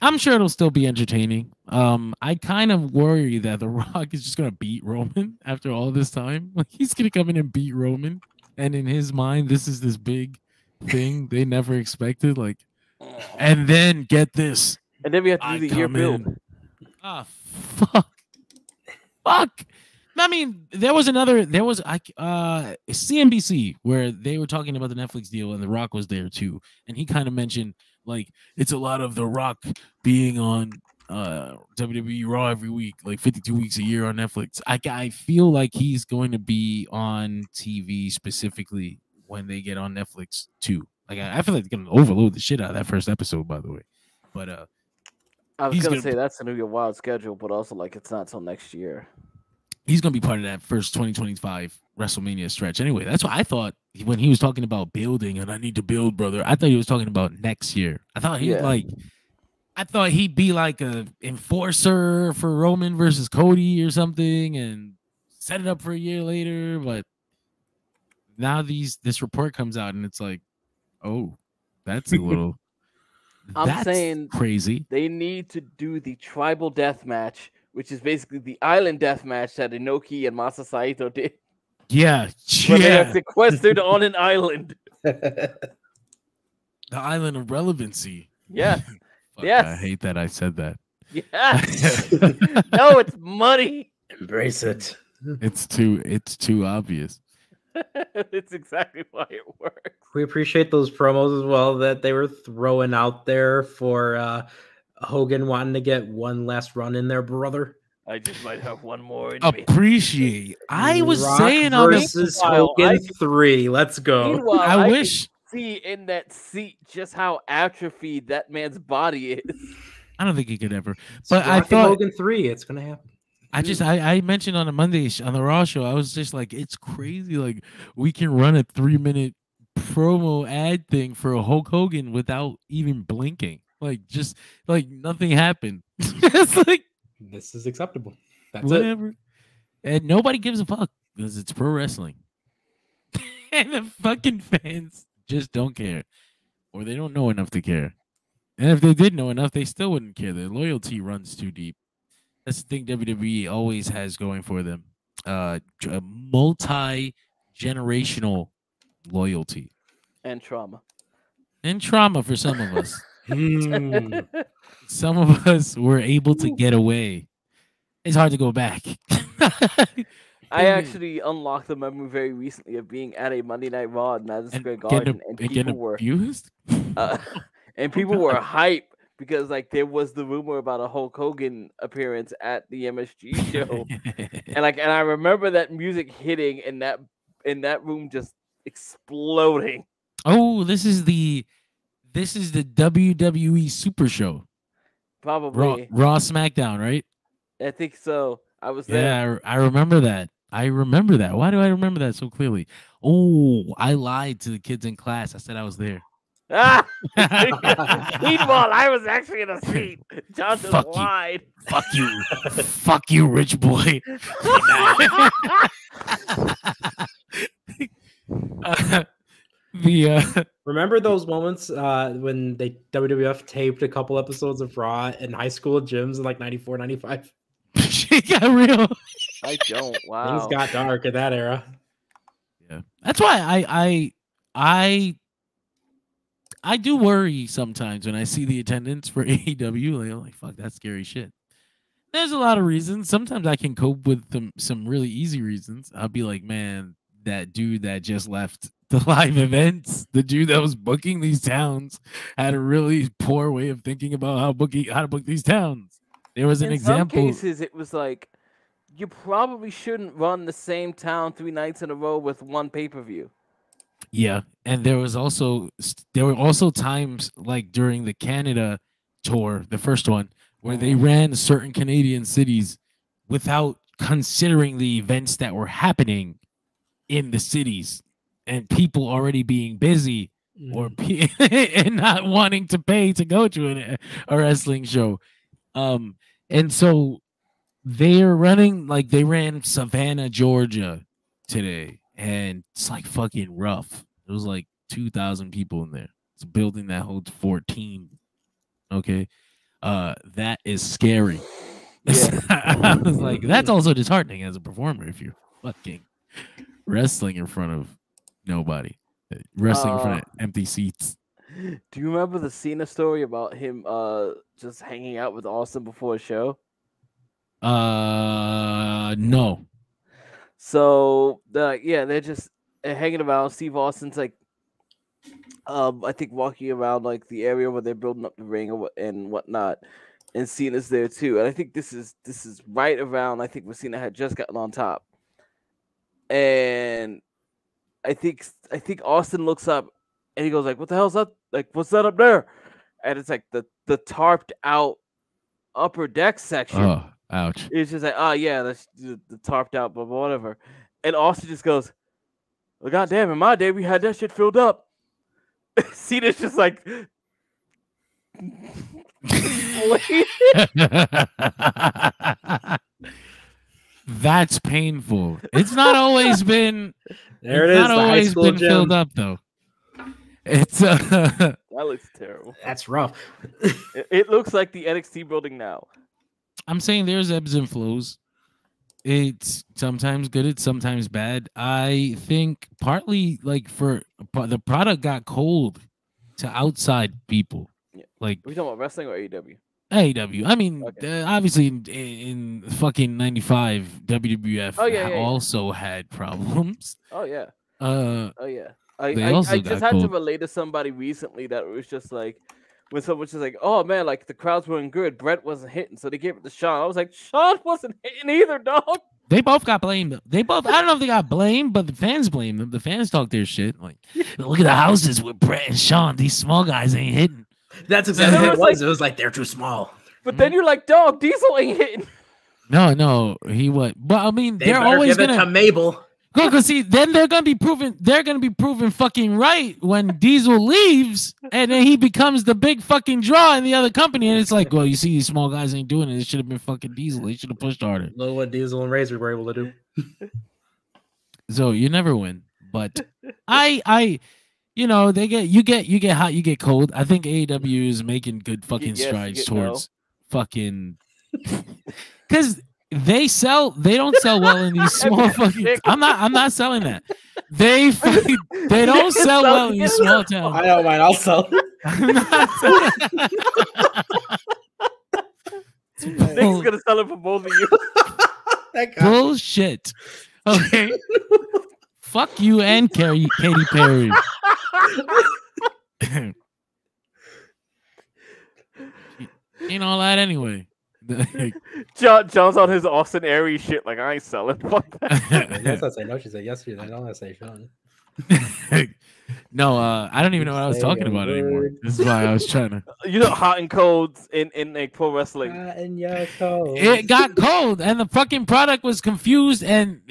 I'm sure it'll still be entertaining. I kind of worry that The Rock is just gonna beat Roman after all this time. Like he's gonna come in and beat Roman, and in his mind, this is this big thing they never expected. Like, and then get this, and then we have to do the year build. Ah, fuck. I mean, there was CNBC where they were talking about the Netflix deal, and The Rock was there too, and he kind of mentioned like it's a lot of The Rock being on WWE Raw every week, like 52 weeks a year on Netflix. I feel like he's going to be on TV specifically when they get on Netflix too. Like I feel like they're gonna overload the shit out of that first episode, by the way. But I was gonna say that's gonna be a wild schedule, but also like it's not till next year. He's gonna be part of that first 2025 WrestleMania stretch. Anyway, that's what I thought when he was talking about building and I need to build, brother. I thought he was talking about next year. I thought he'd be like a enforcer for Roman versus Cody or something and set it up for a year later. But now this report comes out and it's like, oh, that's a little I'm saying crazy. They need to do the tribal death match, which is basically the island death match that Inoki and Masa Saito did. Yeah. Where they are sequestered on an island. The island of relevancy. Yes. Fuck, yes. I hate that I said that. Yes. No, it's money. Embrace it. It's too obvious. It's exactly why it works. We appreciate those promos as well that they were throwing out there for Hogan wanting to get one last run in there, brother. I just might have one more in appreciate. Me. I was Rock saying versus Hogan 3. Let's go. I wish see in that seat just how atrophied that man's body is. I don't think he could ever. But I thought Hogan 3. It's gonna happen. I mentioned on a Monday on the Raw show. I was just like, it's crazy. Like we can run a 3-minute promo ad thing for a Hulk Hogan without even blinking. Like just like nothing happened. It's like this is acceptable. That's whatever. And nobody gives a fuck because it's pro wrestling. And the fucking fans just don't care. Or they don't know enough to care. And if they did know enough, they still wouldn't care. Their loyalty runs too deep. That's the thing WWE always has going for them. Multi-generational loyalty. And trauma. And trauma for some of us. Some of us were able to get away. It's hard to go back. I actually unlocked the memory very recently of being at a Monday Night Raw at Madison Square Garden, and people were abused. And people were hype because like there was the rumor about a Hulk Hogan appearance at the MSG show, and I remember that music hitting and that room just exploding. Oh, this is the WWE Super Show. Probably Raw SmackDown, right? I think so. I was there. Yeah, I remember that. Why do I remember that so clearly? Oh, I lied to the kids in class. I said I was there. Meanwhile, I was actually in a seat. Johnson lied. Fuck you. Fuck you, rich boy. Remember those moments when they WWF taped a couple episodes of Raw in high school gyms in like 94, 95? She got real. I don't. Wow. Things got dark in that era. Yeah. That's why I do worry sometimes when I see the attendance for AEW. Like, I'm like, fuck, that's scary shit. There's a lot of reasons. Sometimes I can cope with some really easy reasons. I'll be like, man, that dude that just left the live events, the dude that was booking these towns, had a really poor way of thinking about how to book these towns. There was an example. In some cases, it was like, you probably shouldn't run the same town 3 nights in a row with one pay-per-view. Yeah, and there were also times like during the Canada tour, the first one, where they ran certain Canadian cities without considering the events that were happening in the cities and people already being busy or and not wanting to pay to go to a wrestling show. And so they're running, like they ran Savannah, Georgia today, and it's like fucking rough. It was like 2,000 people in there. It's a building that holds 14. Okay. That is scary. Yeah. I was like, that's also disheartening as a performer if you're fucking wrestling in front of nobody, wrestling in front of empty seats. Do you remember the Cena story about him just hanging out with Austin before a show? No. So they're just hanging around. Steve Austin's like, I think walking around like the area where they're building up the ring and whatnot, and Cena's there too. And I think this is right around, I think, when Cena had just gotten on top, and I think Austin looks up and he goes like, "What the hell's that? Like, what's that up there?" And it's like the tarped out upper deck section. Oh, ouch! It's just like, oh yeah, that's the tarped out, but whatever. And Austin just goes, "Well, goddamn, in my day we had that shit filled up." Cena's just like, that's painful. It's not always been. There it is. Not always been gym. Filled up though. It's that looks terrible. That's rough. It looks like the NXT building now. I'm saying there's ebbs and flows. It's sometimes good, it's sometimes bad. I think partly like for the product got cold to outside people. Yeah. Like, are we talking about wrestling or AEW? AEW. I mean, okay. Obviously in fucking 95, WWF also had problems. Oh yeah. Oh yeah. I just had to relate to somebody recently that was just like, when someone was like, "Oh man, like the crowds weren't good, Brett wasn't hitting, so they gave it to Sean." I was like, "Sean wasn't hitting either, dog." They both got blamed. They both. I don't know if they got blamed, but the fans blamed them. The fans talk their shit. Like, look at the houses with Brett and Sean. These small guys ain't hitting. That's exactly what it was. Like, it was like they're too small. But then you're like, "Dog, Diesel ain't hitting." No, he what? But I mean, they're always give it to Mabel. Go, cause see, then they're gonna be proven fucking right when Diesel leaves, and then he becomes the big fucking draw in the other company, and it's like, well, you see, these small guys ain't doing it. It should have been fucking Diesel. They should have pushed harder. Look what Diesel and Razor were able to do. So you never win, but I, you get hot, you get cold. I think AEW is making good fucking strides towards fucking, because. They don't sell well in these small fucking. I'm not selling that. They don't sell well in these small towns. I don't mind. I'll sell. I'm not selling. Nick's gonna sell it for both of you. Bullshit. Okay. Fuck you and Katy Perry. Ain't all that anyway. John's on his Austin Aries shit. Like, I ain't selling. Fuck that. Yes, I say no. She said yesterday. I don't say Sean. No, I don't even know what I was talking about anymore. This is why I was trying to. Hot and cold in like pro wrestling. Hot and cold. It got cold, and the fucking product was confused. And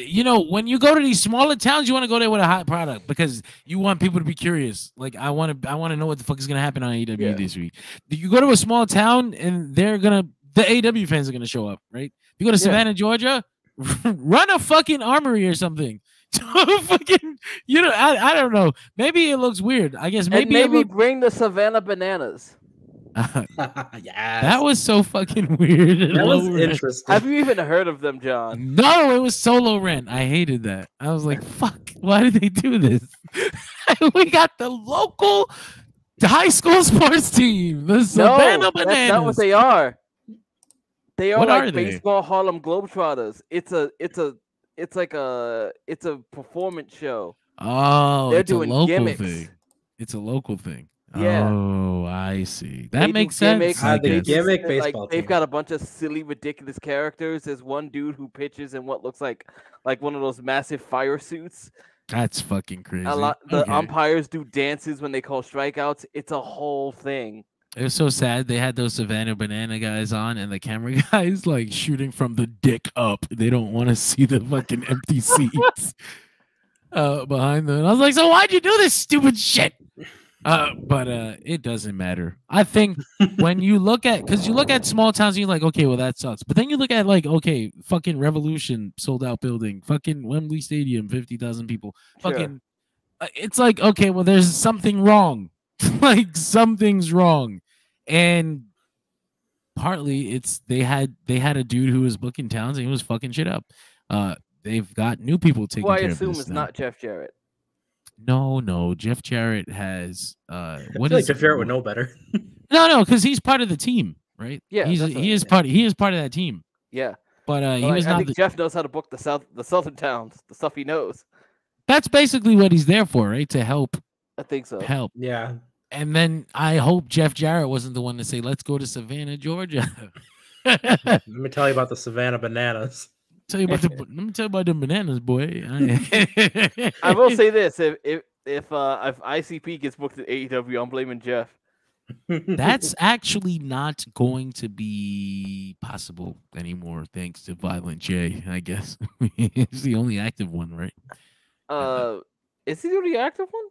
when you go to these smaller towns, you want to go there with a hot product because you want people to be curious. Like, I want to know what the fuck is gonna happen on AEW this week. You go to a small town, and the AEW fans are gonna show up, right? You go to Savannah, Georgia, run a fucking armory or something. Fucking, I don't know. Maybe it looks weird. I guess maybe bring the Savannah bananas. Yeah, that was so fucking weird. That was interesting. Have you even heard of them, John? No, it was solo rent. I hated that. I was like, fuck, why did they do this? We got the local high school sports team, the Savannah Bananas. That's not what they are. They are like baseball Harlem Globetrotters. It's a performance show. Oh, they're doing local gimmicks. Thing. It's a local thing. Yeah. Oh, I see. That makes sense. Gimmick baseball. They've got a bunch of silly, ridiculous characters. There's one dude who pitches in what looks like one of those massive fire suits. That's fucking crazy. The umpires do dances when they call strikeouts. It's a whole thing. It was so sad. They had those Savannah Banana guys on, and the camera guys like shooting from the dick up. They don't want to see the fucking empty seats. behind them. And I was like, so why'd you do this stupid shit? But it doesn't matter. I think when you look at, because you look at small towns and you're like, okay, well, that sucks. But then you look at like, okay, fucking Revolution sold out building, fucking Wembley Stadium, 50,000 people, fucking. It's like, okay, well, there's something wrong. Like something's wrong, and partly it's they had a dude who was booking towns and he was fucking shit up. They've got new people taking care of this. I assume it's not Jeff Jarrett. No, Jeff Jarrett has I feel like Jeff Jarrett would know better. No, because he's part of the team, right? Yeah, he is part of that team. Yeah, but I think Jeff knows how to book the southern towns, the stuff he knows. That's basically what he's there for, right? To help. I think so. Help. Yeah. And then I hope Jeff Jarrett wasn't the one to say, "Let's go to Savannah, Georgia." Let me tell you about the Savannah Bananas. Let me tell you about the bananas, boy. I will say this: if ICP gets booked at AEW, I'm blaming Jeff. That's actually not going to be possible anymore, thanks to Violent J. I guess he's the only active one, right? Is he the only active one?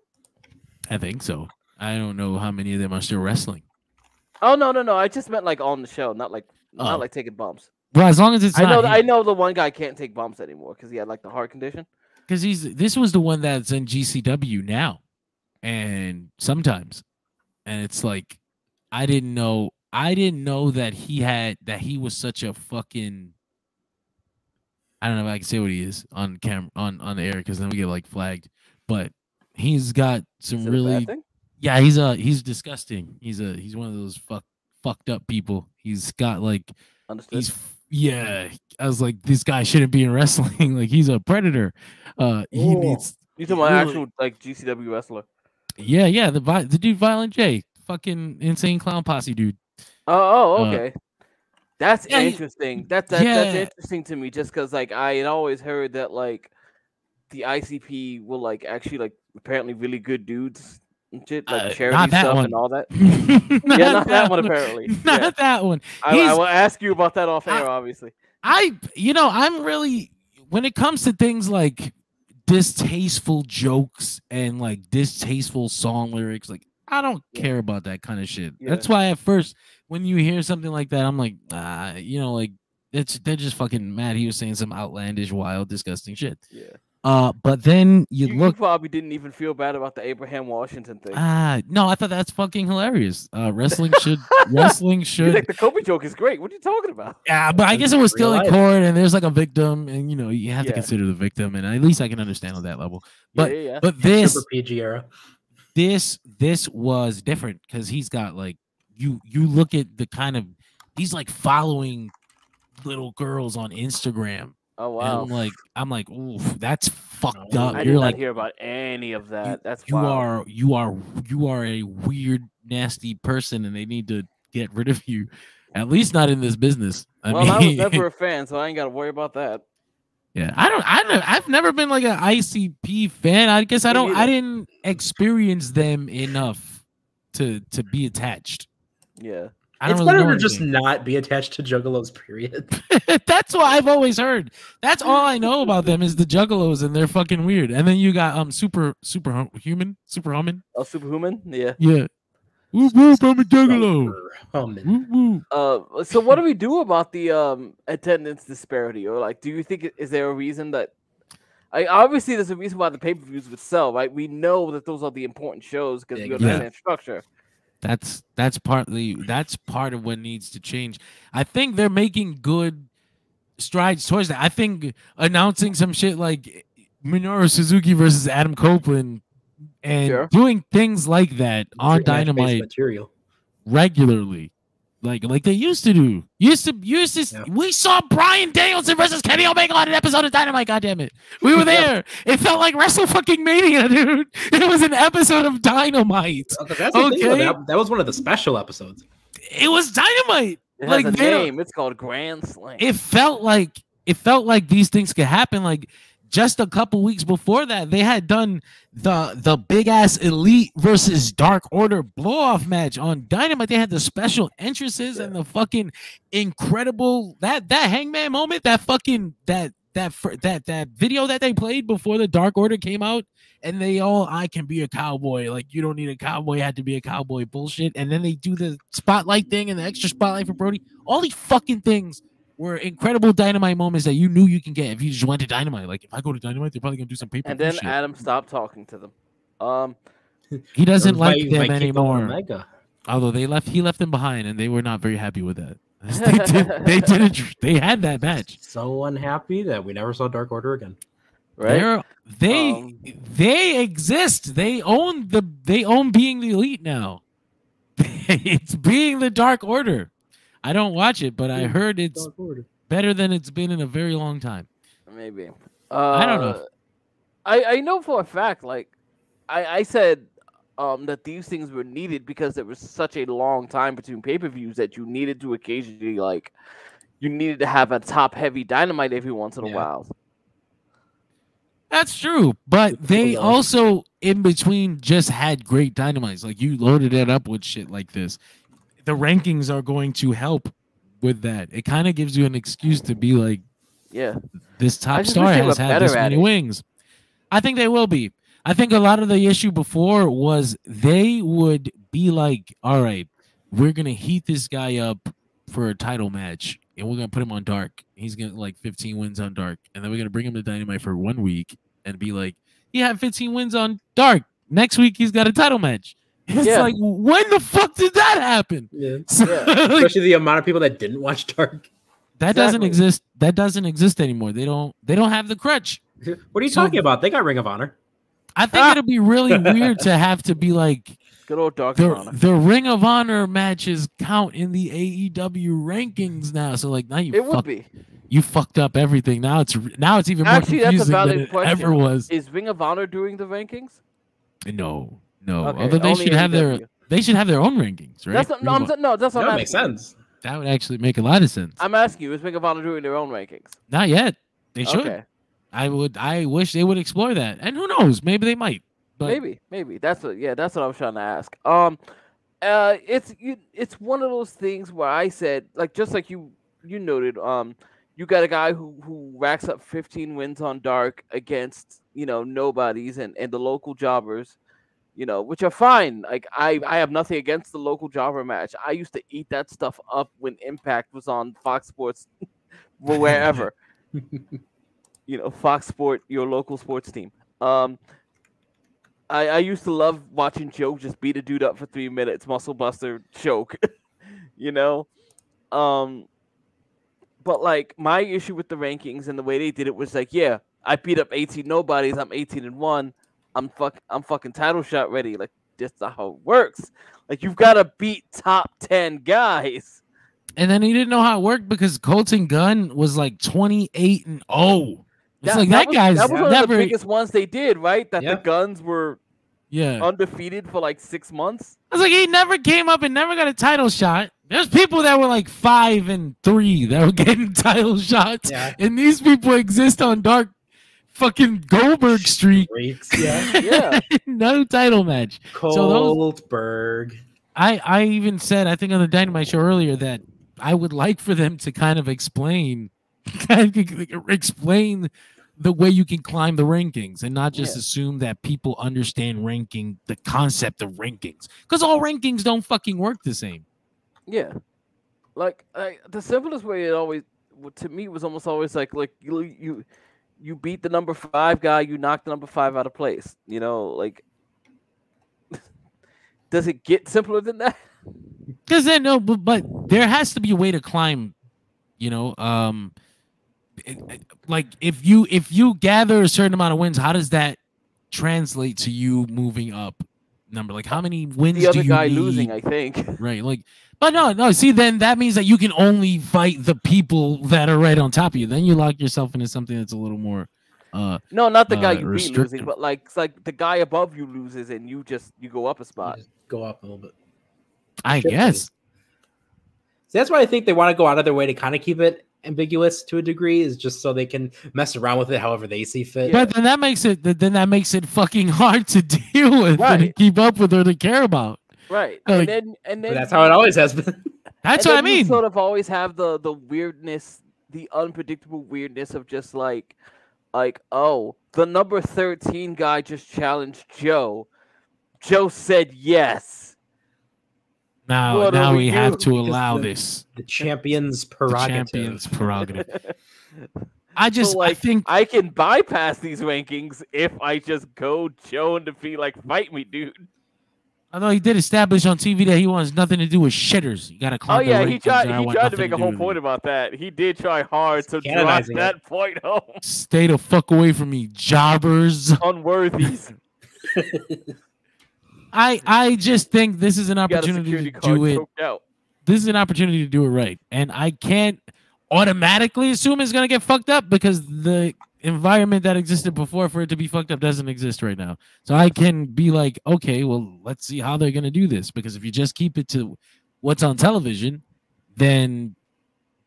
I think so. I don't know how many of them are still wrestling. Oh no! I just meant like on the show, not like taking bumps. Well, as long as it's I know the one guy can't take bumps anymore because he had like the heart condition. Because this was the one that's in GCW now, and sometimes, and it's like I didn't know that he was such a fucking. I don't know if I can say what he is on camera on the air because then we get like flagged. But he's got some really, yeah. He's disgusting. He's one of those fucked up people. He's got like, understood. Yeah. I was like, this guy shouldn't be in wrestling. Like he's a predator. He needs. He's an actual like GCW wrestler. Yeah. The dude Violent J, fucking insane clown posse dude. Oh, okay. That's interesting. That's interesting to me, just because like I had always heard that like the ICP will like actually like apparently really good dudes and shit, like charity stuff and all that. Not that one apparently. Not that one. I will ask you about that off air, obviously. I'm really, when it comes to things like distasteful jokes and like distasteful song lyrics, like I don't care about that kind of shit. Yeah. That's why at first when you hear something like that, I'm like, like they're just fucking mad. He was saying some outlandish, wild, disgusting shit. Yeah. But then you probably didn't even feel bad about the Abraham Washington thing. No, I thought that's fucking hilarious. Wrestling should. Like the Kobe joke is great. What are you talking about? Yeah, but I guess it was still in court, and there's like a victim, and you have to consider the victim, and at least I can understand on that level. But but this Super PG era. This was different because he's got like you look at the kind of he's like following little girls on Instagram. Oh wow! And I'm like, ooh, that's fucked up. I did not hear about any of that. You are a weird, nasty person, and they need to get rid of you. At least not in this business. I was never a fan, so I ain't got to worry about that. Yeah, I've never been like an ICP fan. I guess I didn't experience them enough to be attached. Yeah. It's better to just not be attached to Juggalos, period. That's what I've always heard. That's all I know about them is the Juggalos, and they're fucking weird. And then you got Superhuman. Oh, Superhuman? Yeah. Yeah. Whoop whoop, I'm a Juggalo. So what do we do about the attendance disparity? Or like, do you think is there a reason that obviously there's a reason why the pay-per-views would sell, right? We know that those are the important shows because we understand structure. That's part of what needs to change. I think they're making good strides towards that. I think announcing some shit like Minoru Suzuki versus Adam Copeland and doing things like that on Dynamite regularly, like they used to do. We saw Bryan Danielson versus Kenny Omega on an episode of Dynamite. Goddammit, we were there. It felt like WrestleMania, dude. It was an episode of Dynamite. That was one of the special episodes. It was Dynamite. It has a name. It's called Grand Slam. It felt like these things could happen. Like just a couple weeks before that, they had done the big ass Elite versus Dark Order blow off match on Dynamite. They had the special entrances and the fucking incredible that Hangman moment. That that video that they played before the Dark Order came out, and they all, I can be a cowboy, like you don't need a cowboy, had to be a cowboy bullshit. And then they do the spotlight thing and the extra spotlight for Brody. All these fucking things were incredible Dynamite moments that you knew you can get if you just went to Dynamite. Like if I go to Dynamite, they're probably gonna do some paper. And then shit. Adam stopped talking to them. He doesn't like them anymore. Although he left them behind, and they were not very happy with that. They had that match. So unhappy that we never saw Dark Order again. Right? They exist. They own being the Elite now. It's being the Dark Order. I don't watch it, but I heard it's better than it's been in a very long time. Maybe. I don't know. I know for a fact, like I said that these things were needed because there was such a long time between pay-per-views that you needed to occasionally, like, you needed to have a top-heavy Dynamite every once in a while. That's true, but they also, in between, just had great Dynamites. Like, you loaded it up with shit like this. The rankings are going to help with that. It kind of gives you an excuse to be like, yeah, this top star has had this many wings. I think they will be. I think a lot of the issue before was they would be like, all right, we're going to heat this guy up for a title match, and we're going to put him on Dark. He's going to like 15 wins on Dark. And then we're going to bring him to Dynamite for 1 week and be like, he had 15 wins on Dark. Next week, he's got a title match. It's like, when the fuck did that happen? Yeah. Especially the amount of people that didn't watch Dark. That doesn't exist. That doesn't exist anymore. They don't have the crutch. What are you talking about? They got Ring of Honor. I think it'll be really weird to have to be like, good old Dark Honor. The Ring of Honor matches count in the AEW rankings now. So like now you fucked up everything. Now it's even more confusing than it ever was. Is Ring of Honor doing the rankings? No. Okay. Although they should have their own rankings, right? That's what that makes sense. That would actually make a lot of sense. I'm asking you, is Ring of Honor doing their own rankings? Not yet. They should. Okay. I wish they would explore that. And who knows? Maybe they might. But Maybe. That's what I was trying to ask. It's one of those things where I said, like, just like you noted, you got a guy who racks up 15 wins on Dark against, nobodies and the local jobbers, which are fine. Like I have nothing against the local jobber match. I used to eat that stuff up when Impact was on Fox Sports or wherever. Fox Sport, your local sports team. I used to love watching Joe just beat a dude up for 3 minutes, muscle buster, choke, But like my issue with the rankings and the way they did it was like, yeah, I beat up 18 nobodies. I'm 18-1. I'm fucking title shot ready. Like that's not how it works. Like you've got to beat top 10 guys. And then he didn't know how it worked because Colton Gunn was like 28-0. That was one of the biggest ones they did, right? That the Guns were undefeated for like 6 months. I was like, he never came up and never got a title shot. There's people that were like 5-3 that were getting title shots. Yeah. And these people exist on Dark fucking Goldberg Street. Yeah. No title match. Goldberg. I even said, I think on the Dynamite show earlier, that I would like for them to kind of explain the way you can climb the rankings and not just assume that people understand the concept of rankings, because all rankings don't fucking work the same. Yeah, like the simplest way it always to me was almost always like you beat the number 5 guy, you knock the number 5 out of place. Like does it get simpler than that? Because then no, but there has to be a way to climb. Like if you gather a certain amount of wins, how does that translate to you moving up? Number, like how many wins the other do you guy need? Losing, I think. Right, like, but no. See, then that means that you can only fight the people that are right on top of you. Then you lock yourself into something that's a little more. No, not the guy you beat losing, but like it's like the guy above you loses and you go up a spot. Go up a little bit. I guess. See, that's why I think they want to go out of their way to kind of keep it ambiguous to a degree, is just so they can mess around with it however they see fit. But then that makes it fucking hard to deal with and to keep up with or to care about. Right. And then that's how it always has been. That's what I mean. You sort of always have the weirdness the unpredictable weirdness of just like, oh, the number 13 guy just challenged Joe. Joe said yes. Now we have to allow this. The champion's prerogative. The champion's prerogative. I think I can bypass these rankings if I just go Joe and defeat, like, fight me, dude. Although he did establish on TV that he wants nothing to do with shitters. You gotta climb the rankings. He tried to make a whole point about that. He did try hard to drop that point home. Stay the fuck away from me, jobbers. Unworthies. I just think this is an opportunity to do it. This is an opportunity to do it right. And I can't automatically assume it's going to get fucked up because the environment that existed before for it to be fucked up doesn't exist right now. So I can be like, okay, well, let's see how they're going to do this. Because if you just keep it to what's on television, then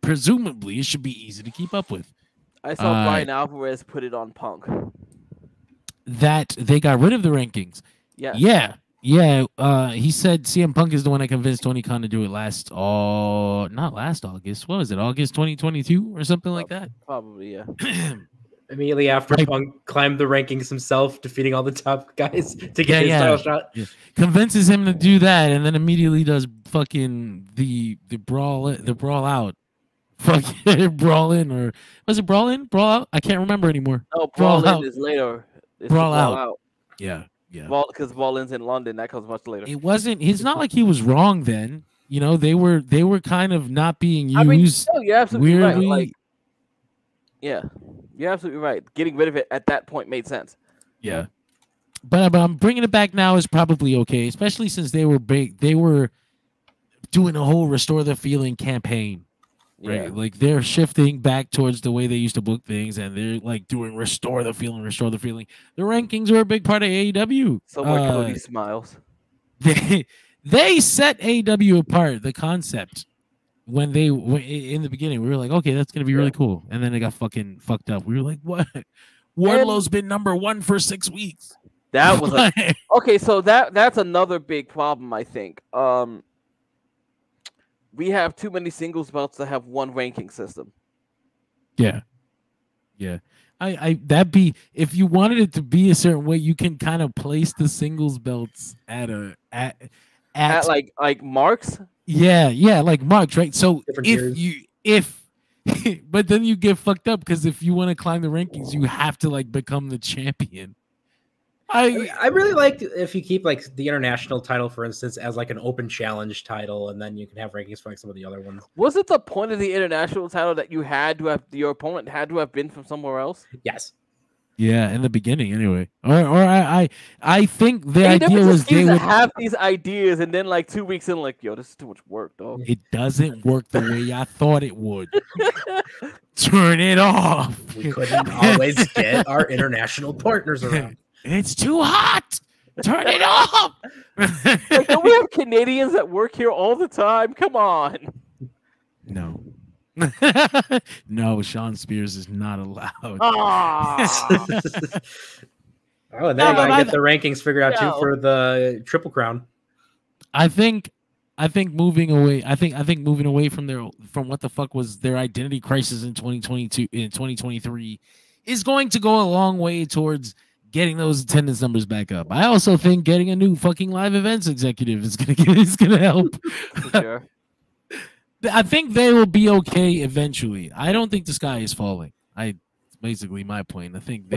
presumably it should be easy to keep up with. I saw Brian Alvarez put it on Punk. That they got rid of the rankings. Yeah. He said CM Punk is the one that convinced Tony Khan to do it not last August. What was it? August 2022 or something like that? Probably, yeah. Immediately after Punk climbed the rankings himself, defeating all the top guys to get his title shot. Yeah. Convinces him to do that, and then immediately does fucking the brawl out. Fucking brawl in, or was it brawl in? Brawl out? I can't remember anymore. No, brawl in is later. It's brawl out. Yeah. Because Ball-in's in London, that comes much later. It wasn't. It's not like he was wrong then. You know, they were kind of not being used. You're absolutely weirdly. Right. You're absolutely right. Getting rid of it at that point made sense. Yeah, but I'm bringing it back now is probably okay, especially since they were big. They were doing a whole restore the feeling campaign. Right, yeah. Like they're shifting back towards the way they used to book things, and they're like doing restore the feeling. The rankings were a big part of AEW. Somewhere Cody smiles. They set AEW apart. The concept when in the beginning, we were like, okay, that's gonna be really cool, and then it got fucking fucked up. We were like, what? Wardlow's been #1 for 6 weeks. That was okay. So that's another big problem, I think. We have too many singles belts to have one ranking system. Yeah. If you wanted it to be a certain way, you can kind of place the singles belts at like marks. Yeah, like marks, right? So but then you get fucked up because if you want to climb the rankings, you have to like become the champion. I really like if you keep like the international title, for instance, as like an open challenge title, and then you can have rankings for like some of the other ones. Was it the point of the international title that you had to have your opponent had to have been from somewhere else? Yes. Yeah, in the beginning, anyway. Or I think the idea was they would have these ideas, and then like 2 weeks in, like, yo, this is too much work, dog. It doesn't work the way I thought it would. Turn it off. We couldn't always get our international partners around. It's too hot. Turn it off. Like, don't we have Canadians that work here all the time? Come on. No. No, Sean Spears is not allowed. Oh, and then you gotta get the rankings figured out too for the Triple Crown. I think moving away. I think moving away from what the fuck was their identity crisis in 2023 is going to go a long way towards getting those attendance numbers back up. I also think getting a new fucking live events executive is gonna help. For sure. I think they will be okay eventually. I don't think the sky is falling. Basically my point. I think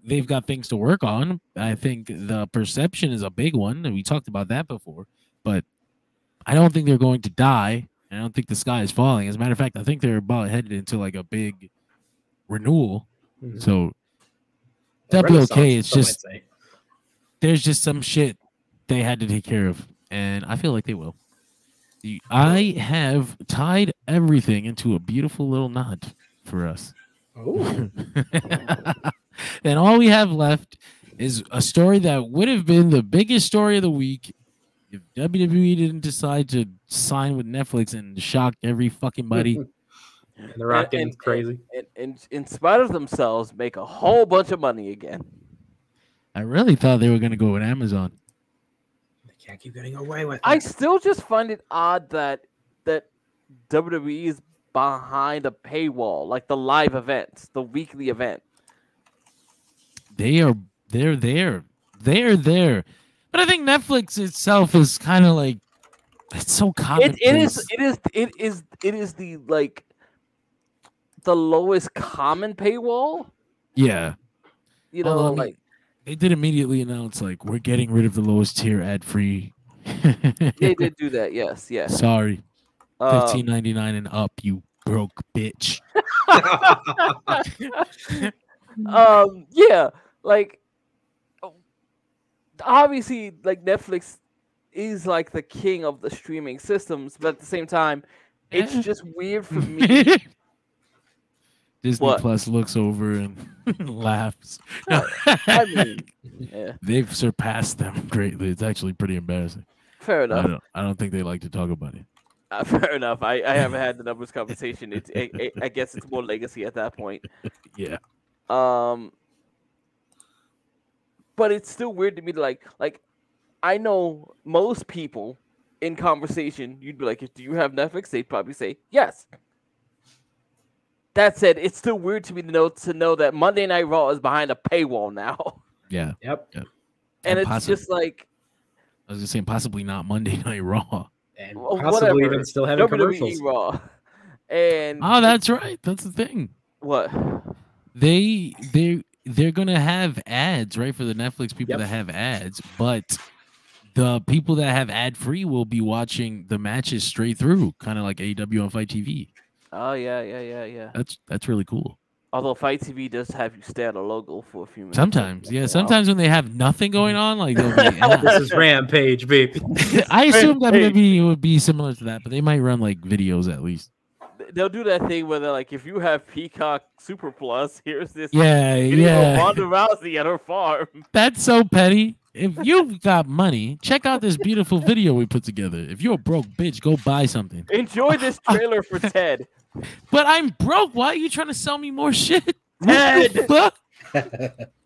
they've got things to work on. I think the perception is a big one, and we talked about that before. But I don't think they're going to die. I don't think the sky is falling. As a matter of fact, I think they're about headed into like a big renewal. Mm-hmm. So that'll be okay. It's just there's just some shit they had to take care of, and I feel like they will. I have tied everything into a beautiful little knot for us. Oh. And all we have left is a story that would have been the biggest story of the week if WWE didn't decide to sign with Netflix and shock every fucking body. And the Rock getting crazy. And in spite of themselves, make a whole bunch of money again. I really thought they were going to go with Amazon. They can't keep getting away with it. I still just find it odd that WWE is behind a paywall, like the live events, the weekly event. They're there. But I think Netflix itself is kind of like, it's so common. It is the like the lowest common paywall. Yeah. You know, although, I mean, they did immediately announce like we're getting rid of the lowest tier ad free. They did do that, yes. Sorry. $15.99 and up, you broke bitch. Yeah, like obviously like Netflix is like the king of the streaming systems, but at the same time, it's just weird for me. Disney Plus looks over and laughs. I mean, yeah. They've surpassed them greatly. It's actually pretty embarrassing. Fair enough. I don't think they like to talk about it. Fair enough. I haven't had the numbers conversation. I guess it's more legacy at that point. Yeah. But it's still weird to me to like I know most people in conversation, you'd be like, do you have Netflix? They'd probably say yes. That said, it's still weird to me to know that Monday Night Raw is behind a paywall now. Yeah. Yep. And it's just like, I was just saying, possibly not Monday Night Raw. And possibly even still having commercials. WWE Raw. And that's right. That's the thing. What? They're gonna have ads, right, for the Netflix people that have ads, but the people that have ad free will be watching the matches straight through, kind of like AEW on Fight TV. Oh yeah. That's really cool. Although Fight TV does have you stare at a logo for a few minutes. Sometimes, yeah. Sometimes when they have nothing going on, like they'll be, this is Rampage, baby. I assume WWE would be similar to that, but they might run like videos at least. They'll do that thing where they're like, if you have Peacock Super Plus, here's this video of Ronda Rousey at her farm. That's so petty. If you've got money, check out this beautiful video we put together. If you're a broke bitch, go buy something. Enjoy this trailer for Ted. But I'm broke. Why are you trying to sell me more shit? Ted!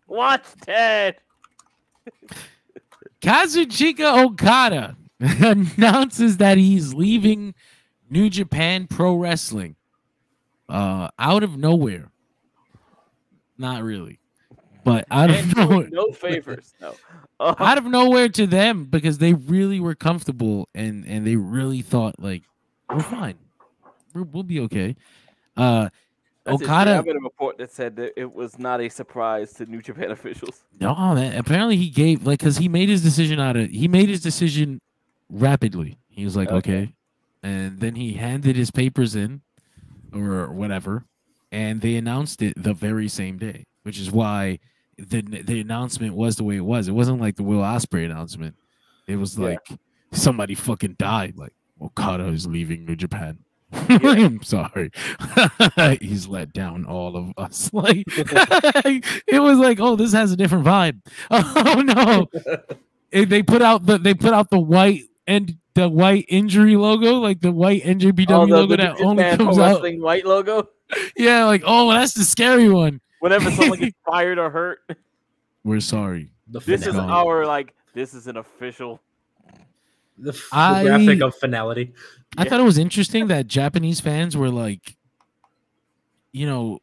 Watch Ted! Kazuchika Okada announces that he's leaving New Japan Pro Wrestling. Out of nowhere. Not really. But out of nowhere. No favors. No. Out of nowhere to them, because they really were comfortable and they really thought like, we're fine. We'll be okay. Okada. I read a report that said that it was not a surprise to New Japan officials. No, man. Apparently he gave because he made his decision rapidly. He was like, okay. And then he handed his papers in or whatever, and they announced it the very same day, which is why the announcement was the way it was. It wasn't like the Will Ospreay announcement. It was like somebody fucking died. Like, Okada is leaving New Japan. I'm sorry. He's let down all of us. Like it was like, oh, this has a different vibe. Oh no. They put out the white and the white injury logo, like the white NJPW logo that only comes out. White logo. Yeah, like, oh, that's the scary one. Whenever someone gets fired or hurt, we're sorry. This is an official. The graphic of finality. I thought it was interesting that Japanese fans were like, you know,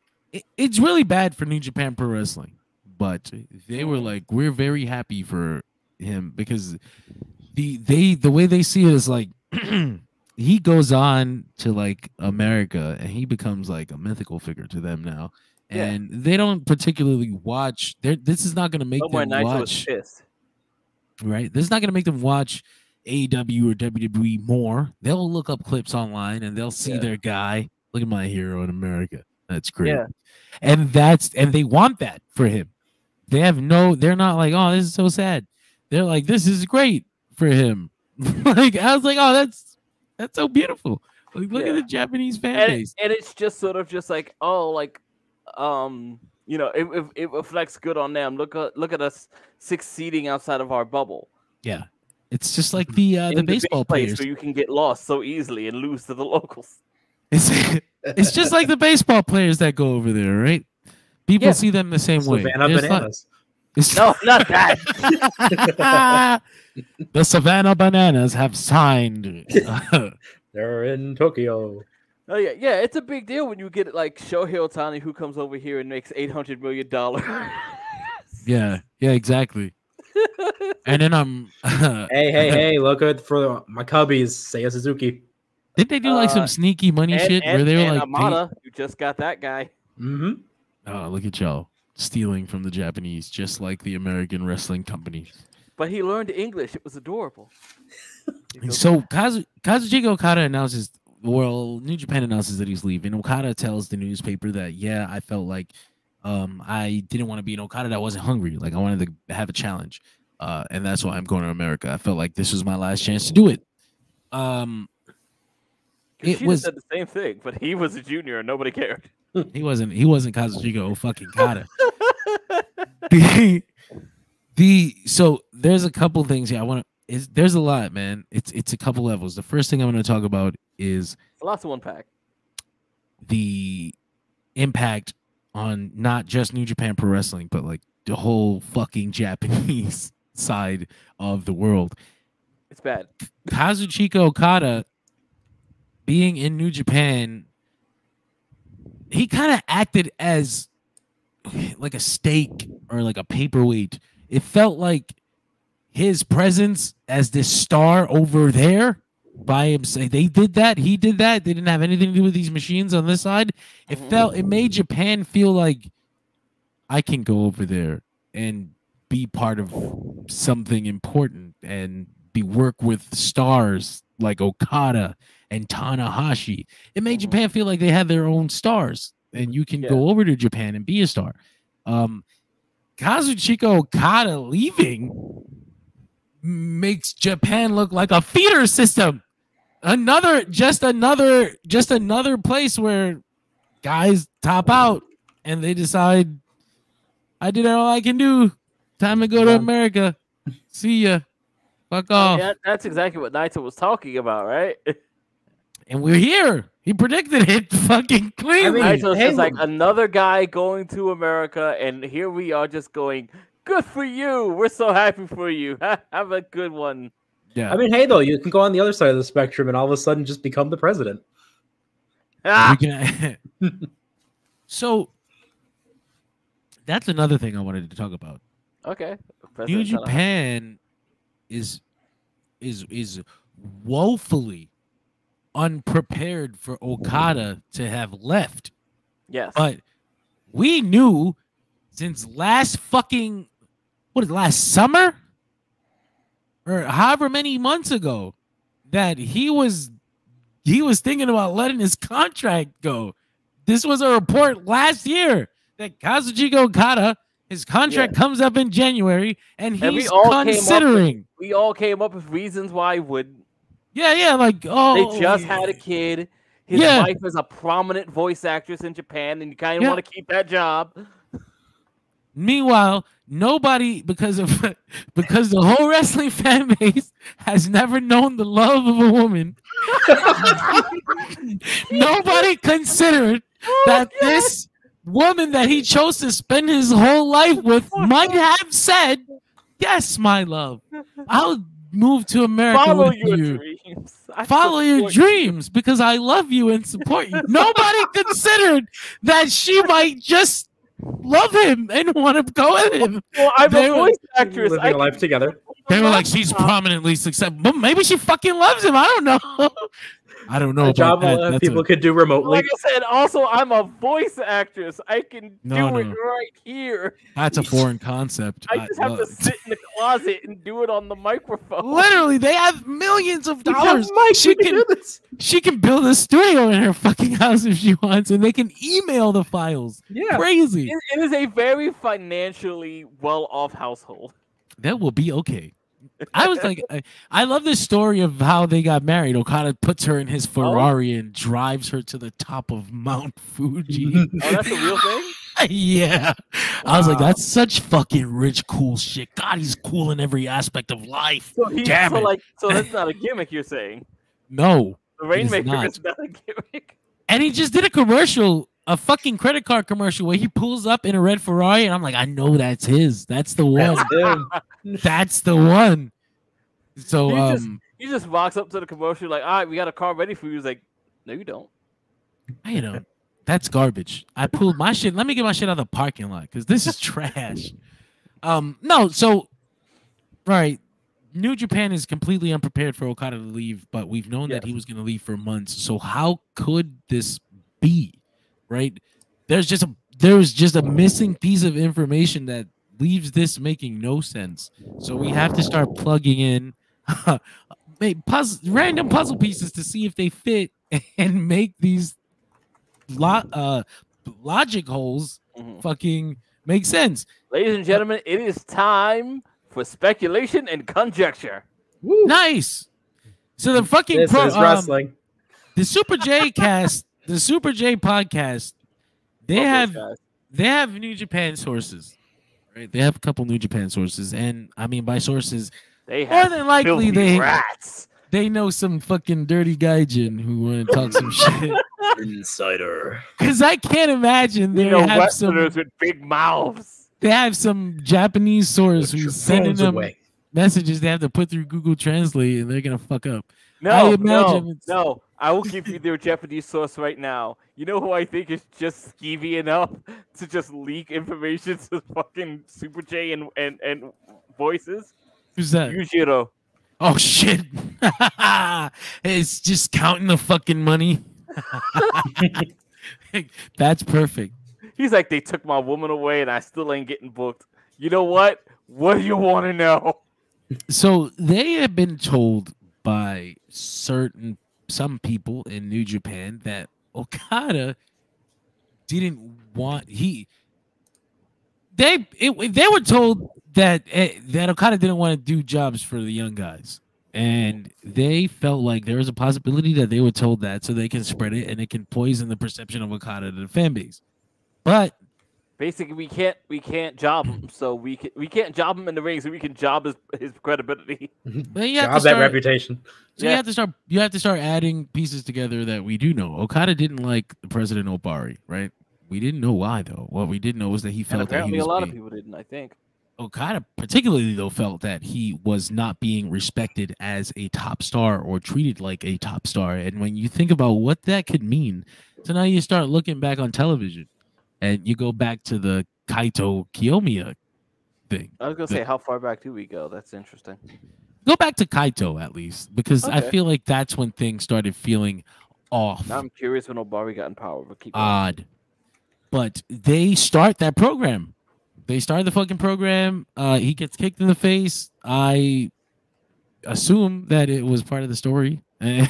it's really bad for New Japan Pro Wrestling, but they were like, we're very happy for him because the way they see it is like he goes on to like America and he becomes like a mythical figure to them now. And they don't particularly watch. This is not going to make them watch. Right? This is not going to make them watch AEW or WWE more. They'll look up clips online and they'll see their guy. Look at my hero in America. That's great. Yeah. And they want that for him. They're not like, oh, this is so sad. They're like, this is great for him. Like, I was like, oh, that's so beautiful. Like, look at the Japanese fan base. And it's just sort of just like, oh, like, you know, it reflects good on them. Look at us succeeding outside of our bubble. Yeah. It's just like the baseball players where you can get lost so easily and lose to the locals. It's just like the baseball players that go over there, right? People see them the same way. Savannah Bananas. No, not that. The Savannah Bananas have signed. They're in Tokyo. Oh yeah, yeah. It's a big deal when you get like Shohei Ohtani, who comes over here and makes $800 million. Yeah, exactly. And then hey, look good for my Cubbies, Seiya Suzuki. Did they do like some sneaky money shit where they were like, Amada, you just got that guy. Mm-hmm. Oh, look at y'all stealing from the Japanese, just like the American wrestling companies. But he learned English. It was adorable. So Kazuchika Okada announces, well, New Japan announces that he's leaving. Okada tells the newspaper that, yeah, I felt like I didn't want to be an Okada that wasn't hungry. Like I wanted to have a challenge. And that's why I'm going to America. I felt like this was my last chance to do it. It was said the same thing, but he was a junior and nobody cared. He wasn't Kazuchika fucking Okada. So there's a couple things here. There's a lot, man. It's a couple levels. The first thing I'm going to talk about is a lot to unpack. The impact on not just New Japan Pro Wrestling, but like the whole fucking Japanese side of the world. It's bad. Kazuchika Okada being in New Japan, he kind of acted as like a stake or like a paperweight. It felt like his presence as this star over there by himself. They did that. He did that. They didn't have anything to do with these machines on this side. It made Japan feel like I can go over there and be part of something important and work with stars like Okada and Tanahashi. It made Japan feel like they had their own stars and you can go over to Japan and be a star. Kazuchika Okada leaving makes Japan look like a feeder system. Just another place where guys top out and they decide, I did all I can do. Time to go to America. See ya. Fuck off. Yeah, that's exactly what Naito was talking about, right? And we're here. He predicted it fucking cleanly. Naito's just like another guy going to America, and here we are just going, good for you. We're so happy for you. Have a good one. Yeah. I mean, hey, though, you can go on the other side of the spectrum and all of a sudden just become the president. So that's another thing I wanted to talk about. Okay. New Japan is woefully unprepared for Okada to have left. Yes. But we knew since last summer or however many months ago that he was thinking about letting his contract go. This was a report last year that Kazuchika Okada, his contract comes up in January, and he's considering. We all came up with reasons why he wouldn't. Yeah, like, they just had a kid. His wife is a prominent voice actress in Japan, and you kind of want to keep that job. Meanwhile, nobody, because the whole wrestling fan base has never known the love of a woman. Nobody considered that this woman that he chose to spend his whole life with might have said, "Yes, my love, I'll move to America Follow with your you. Dreams. Follow your dreams because I love you and support you." Nobody considered that she might just love him and want to go with him. Well, I'm a voice actress. Living a life together. They were like, she's prominently successful, but maybe she fucking loves him. I don't know. I don't know. A job that people could do remotely. Like I said, also I'm a voice actress. I can do it right here. That's a foreign concept. I just have to sit in the closet and do it on the microphone. Literally, they have millions of dollars. She can build a studio in her fucking house if she wants, and they can email the files. Yeah, crazy. It is a very financially well-off household. That will be okay. I was like, I love this story of how they got married. Okada puts her in his Ferrari and drives her to the top of Mount Fuji. Oh, that's a real thing? Yeah. Wow. I was like, that's such fucking rich, cool shit. God, he's cool in every aspect of life. So that's not a gimmick, you're saying? No. The Rainmaker is not a gimmick. And he just did a commercial, a fucking credit card commercial where he pulls up in a red Ferrari, and I'm like, I know that's his. That's the one. That's the one. So he just walks up to the commercial like, all right, we got a car ready for you. He's like, no, you don't. I don't. That's garbage. I pulled my shit. Let me get my shit out of the parking lot because this is trash. No. So, right. New Japan is completely unprepared for Okada to leave, but we've known that he was going to leave for months. So how could this be? Right? There's just a missing piece of information that leaves this making no sense. So we have to start plugging in random puzzle pieces to see if they fit and make these logic holes fucking make sense. Ladies and gentlemen, it is time for speculation and conjecture. Woo. Nice. So the fucking this is wrestling. The Super J cast, the Super J podcast, they have New Japan sources, right? They have a couple New Japan sources, and I mean by sources, they have more than likely they know some fucking dirty gaijin who want to talk some shit. Insider. Because I can't imagine they have some with big mouths. They have some Japanese source who's sending them messages they have to put through Google Translate, and they're gonna fuck up. No, I will give you their Japanese source right now. You know who I think is just skeevy enough to just leak information to fucking Super J and voices? Who's that? Yujiro. Oh shit! It's just counting the fucking money. That's perfect. He's like, they took my woman away and I still ain't getting booked. You know what? What do you want to know? So they have been told by some people in New Japan that Okada didn't want they were told that Okada didn't want to do jobs for the young guys. And they felt like there was a possibility that they were told that so they can spread it and it can poison the perception of Okada to the fan base. But basically, we can't job him, so we can't job him in the ring, so we can job his credibility. Job that reputation. So you have to start adding pieces together that we do know. Okada didn't like President Obari, right? We didn't know why though. What we did know was that he felt that he was a lot of people didn't. I think Okada particularly though felt that he was not being respected as a top star or treated like a top star. And when you think about what that could mean, so now you start looking back on television. And you go back to the Kaito Kiyomiya thing. I was going to say, how far back do we go? That's interesting. Go back to Kaito, at least, because I feel like that's when things started feeling off. Now I'm curious when Obari got in power. But keep odd. But they start that program. They start the fucking program. He gets kicked in the face. I assume that it was part of the story. And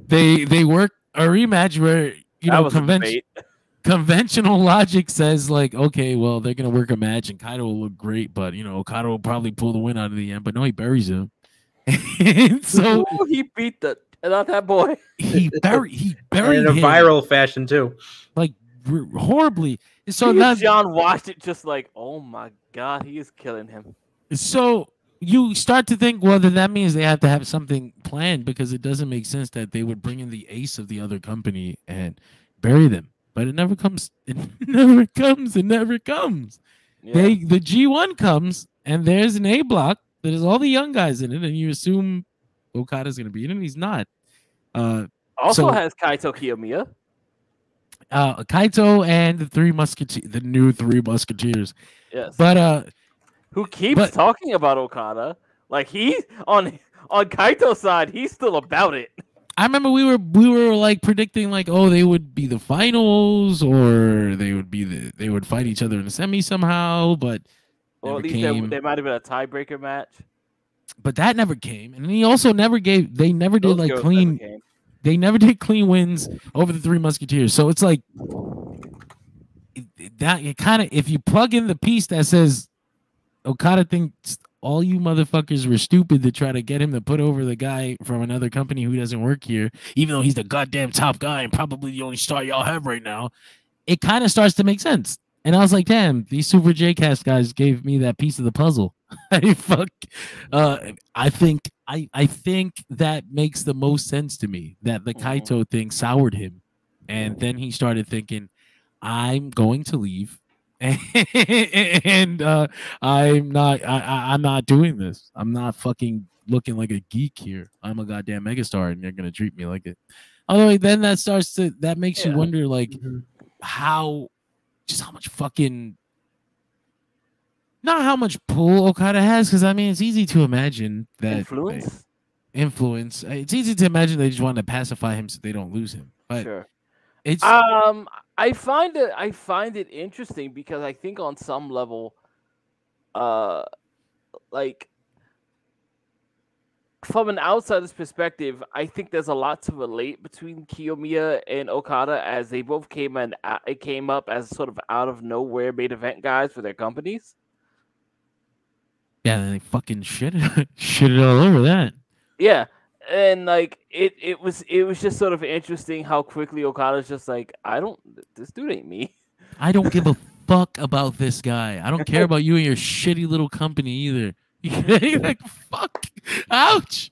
they work a rematch where, conventional logic says like, okay, well, they're gonna work a match and Kaito will look great, but Okada will probably pull the win out of the end, but no, he buries him. So he beat not that boy. He buried in a viral fashion too, like horribly. So now John watched it just like, oh my god, he is killing him. So you start to think, well, then that means they have to have something planned, because it doesn't make sense that they would bring in the ace of the other company and bury them. But it never comes. It never comes. It never comes. Yeah. The G1 comes, and there's an A block that has all the young guys in it, and you assume Okada's going to be in it, and he's not. Also has Kaito Kiyomiya. Kaito and the new Three Musketeers. Yes. But who keeps talking about Okada? Like he's on Kaito's side, he's still about it. I remember we were like predicting like, oh, they would be the finals, or they would fight each other in the semi somehow, but at least there might have been a tiebreaker match. But that never came, and he also never did clean wins over the Three Musketeers. So it's like that you kind of, if you plug in the piece that says Okada thinks all you motherfuckers were stupid to try to get him to put over the guy from another company who doesn't work here, even though he's the goddamn top guy and probably the only star y'all have right now, it kind of starts to make sense. And I was like, damn, these Super J-Cast guys gave me that piece of the puzzle. I think that makes the most sense to me, that the Kaito thing soured him. And then he started thinking, I'm going to leave. And I'm not doing this. I'm not fucking looking like a geek here. I'm a goddamn megastar, and you're gonna treat me like it. Although then that makes you wonder, like, how much fucking, not how much pull Okada has, because I mean it's easy to imagine that influence. It's easy to imagine they just want to pacify him so they don't lose him. But it's I find it interesting because I think on some level, like, from an outsider's perspective, I think there's a lot to relate between Kiyomiya and Okada, as they both came up as sort of out of nowhere main event guys for their companies. Yeah, and they fucking shit it all over that. Yeah, and like it was just sort of interesting how quickly Okada's just like, this dude ain't me. I don't give a fuck about this guy. I don't care about you and your shitty little company either. You're like, fuck, ouch.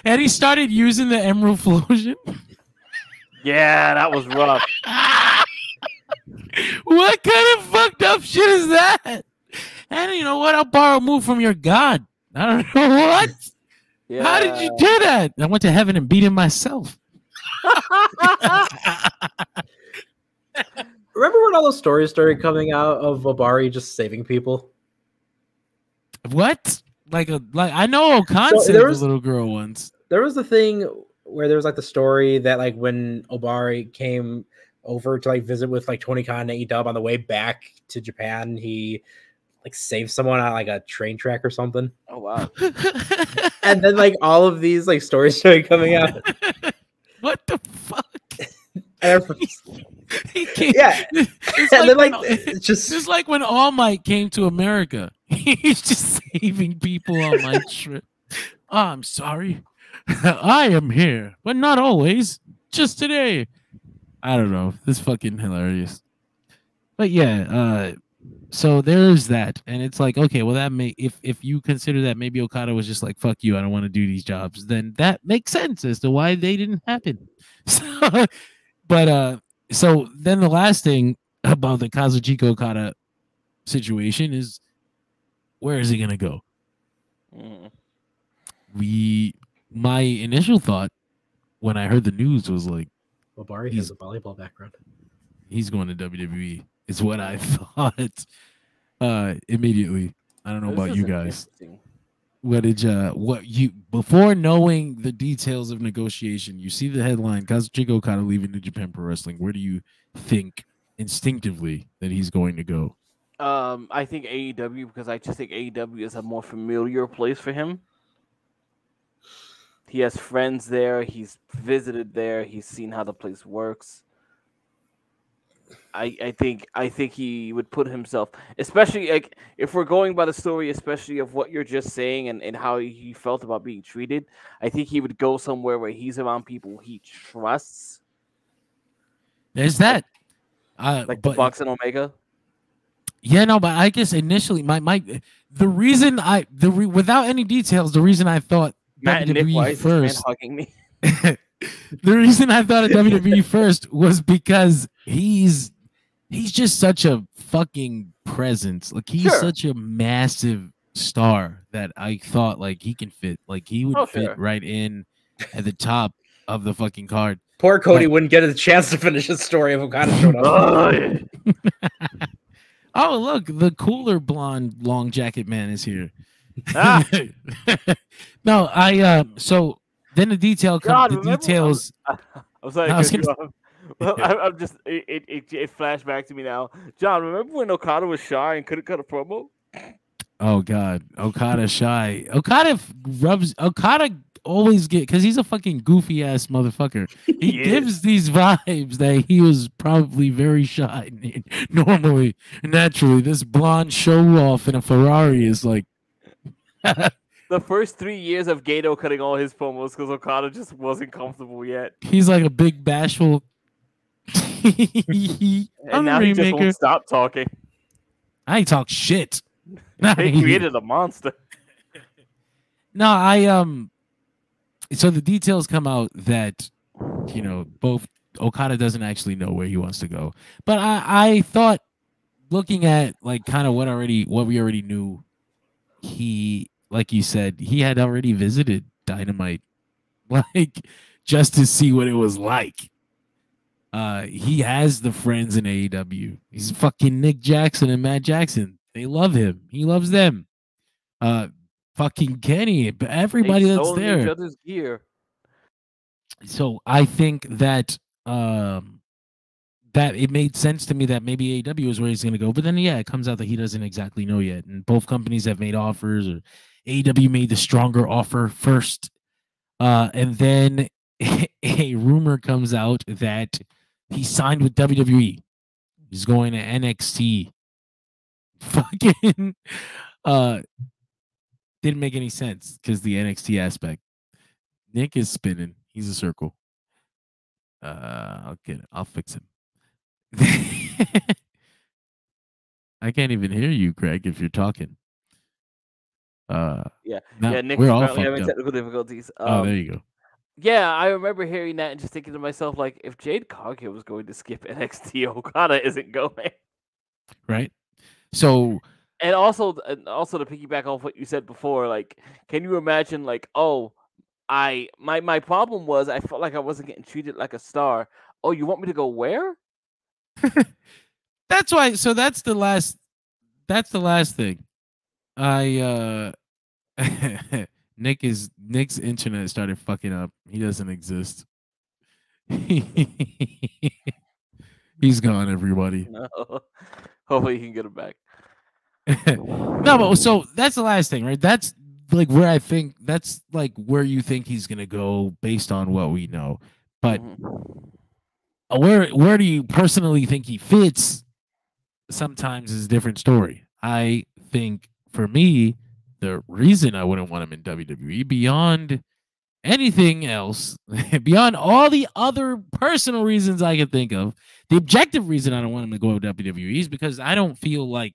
And he started using the Emerald Flosion. Yeah, that was rough. What kind of fucked up shit is that? And you know what? I'll borrow a move from your god. I don't know what. Yeah. How did you do that? I went to heaven and beat him myself. Remember when all those stories started coming out of Obari just saving people? What? Like I know Okan saved a little girl once. There was the thing where there was like the story that like when Obari came over to like visit with like Tony Khan and AEW on the way back to Japan, he like saved someone on like a train track or something. Oh wow. And then like all of these like stories started coming out. What the fuck? Yeah. It's and like then like it's like when All Might came to America. He's just saving people on my trip. Oh, I'm sorry. I am here, but not always. Just today. I don't know. This is fucking hilarious. But yeah, so there's that. And it's like, okay, well, that may if you consider that maybe Okada was just like, fuck you, I don't want to do these jobs, then that makes sense as to why they didn't happen. So then the last thing about the Kazuchika Okada situation is, where is he gonna go? My initial thought when I heard the news was like, Obari has a volleyball background. He's going to WWE. Is what I thought immediately. I don't know about you guys. Before knowing the details of negotiation, you see the headline, Kazuchika Okada leaving New Japan Pro Wrestling. Where do you think instinctively that he's going to go? I think AEW, because I just think AEW is a more familiar place for him. He has friends there. He's visited there. He's seen how the place works. I think he would put himself, especially like if we're going by the story, especially of what you're just saying and how he felt about being treated. I think he would go somewhere where he's around people he trusts. There's that, like the Bucks and Omega. Yeah, no, but I guess initially the reason without any details, the reason I thought Matt and Nick Weiss first hugging me. The reason I thought of WWE first was because he's just such a fucking presence. Like he's such a massive star that I thought like he can fit. Like he would fit right in at the top of the fucking card. Poor Cody wouldn't get a chance to finish his story if Okada showed up. Oh, look, the cooler blonde long jacket man is here. No, so then the details. I'm sorry. I'm just it flashed back to me now. John, remember when Okada was shy and couldn't cut a promo? Oh God, Okada shy. Okada always because he's a fucking goofy ass motherfucker. He gives these vibes that he was probably very shy normally. Naturally, this blonde show off in a Ferrari is like. The first 3 years of Gato cutting all his promos because Okada just wasn't comfortable yet. He's like a big bashful. And now he just won't stop talking. I ain't talk shit. They created a monster. No, so the details come out that, both Okada doesn't actually know where he wants to go. But I thought, looking at like kind of what we already knew, he, like you said, he had already visited Dynamite. Like just to see what it was like. He has the friends in AEW. He's fucking Nick Jackson and Matt Jackson. They love him. He loves them. Fucking Kenny, but everybody that's there. Each other's gear. So I think that that it made sense to me that maybe AEW is where he's going to go. But then, yeah, it comes out that he doesn't exactly know yet. And both companies have made offers, or AEW made the stronger offer first. And then a rumor comes out that he signed with WWE. He's going to NXT. Fucking didn't make any sense because the NXT aspect. Nick is spinning. He's a circle. I'll fix him. I can't even hear you, Greg, if you're talking. Nick, we're all having technical difficulties. There you go. Yeah, I remember hearing that and just thinking to myself, like, if Jade Cargill was going to skip NXT, Okada isn't going. Right. So, and also to piggyback off what you said before, like, can you imagine, like, my problem was I felt like I wasn't getting treated like a star. Oh, you want me to go where? That's why. So that's the last thing. Nick's internet started fucking up. He doesn't exist. He's gone, everybody. No. Hopefully you can get him back. No, but so that's the last thing, right? That's like where I think that's like where you think he's gonna go based on what we know. But where do you personally think he fits? Sometimes is a different story. I think for me, the reason I wouldn't want him in WWE beyond anything else, beyond all the other personal reasons I can think of, the objective reason I don't want him to go to WWE is because I don't feel like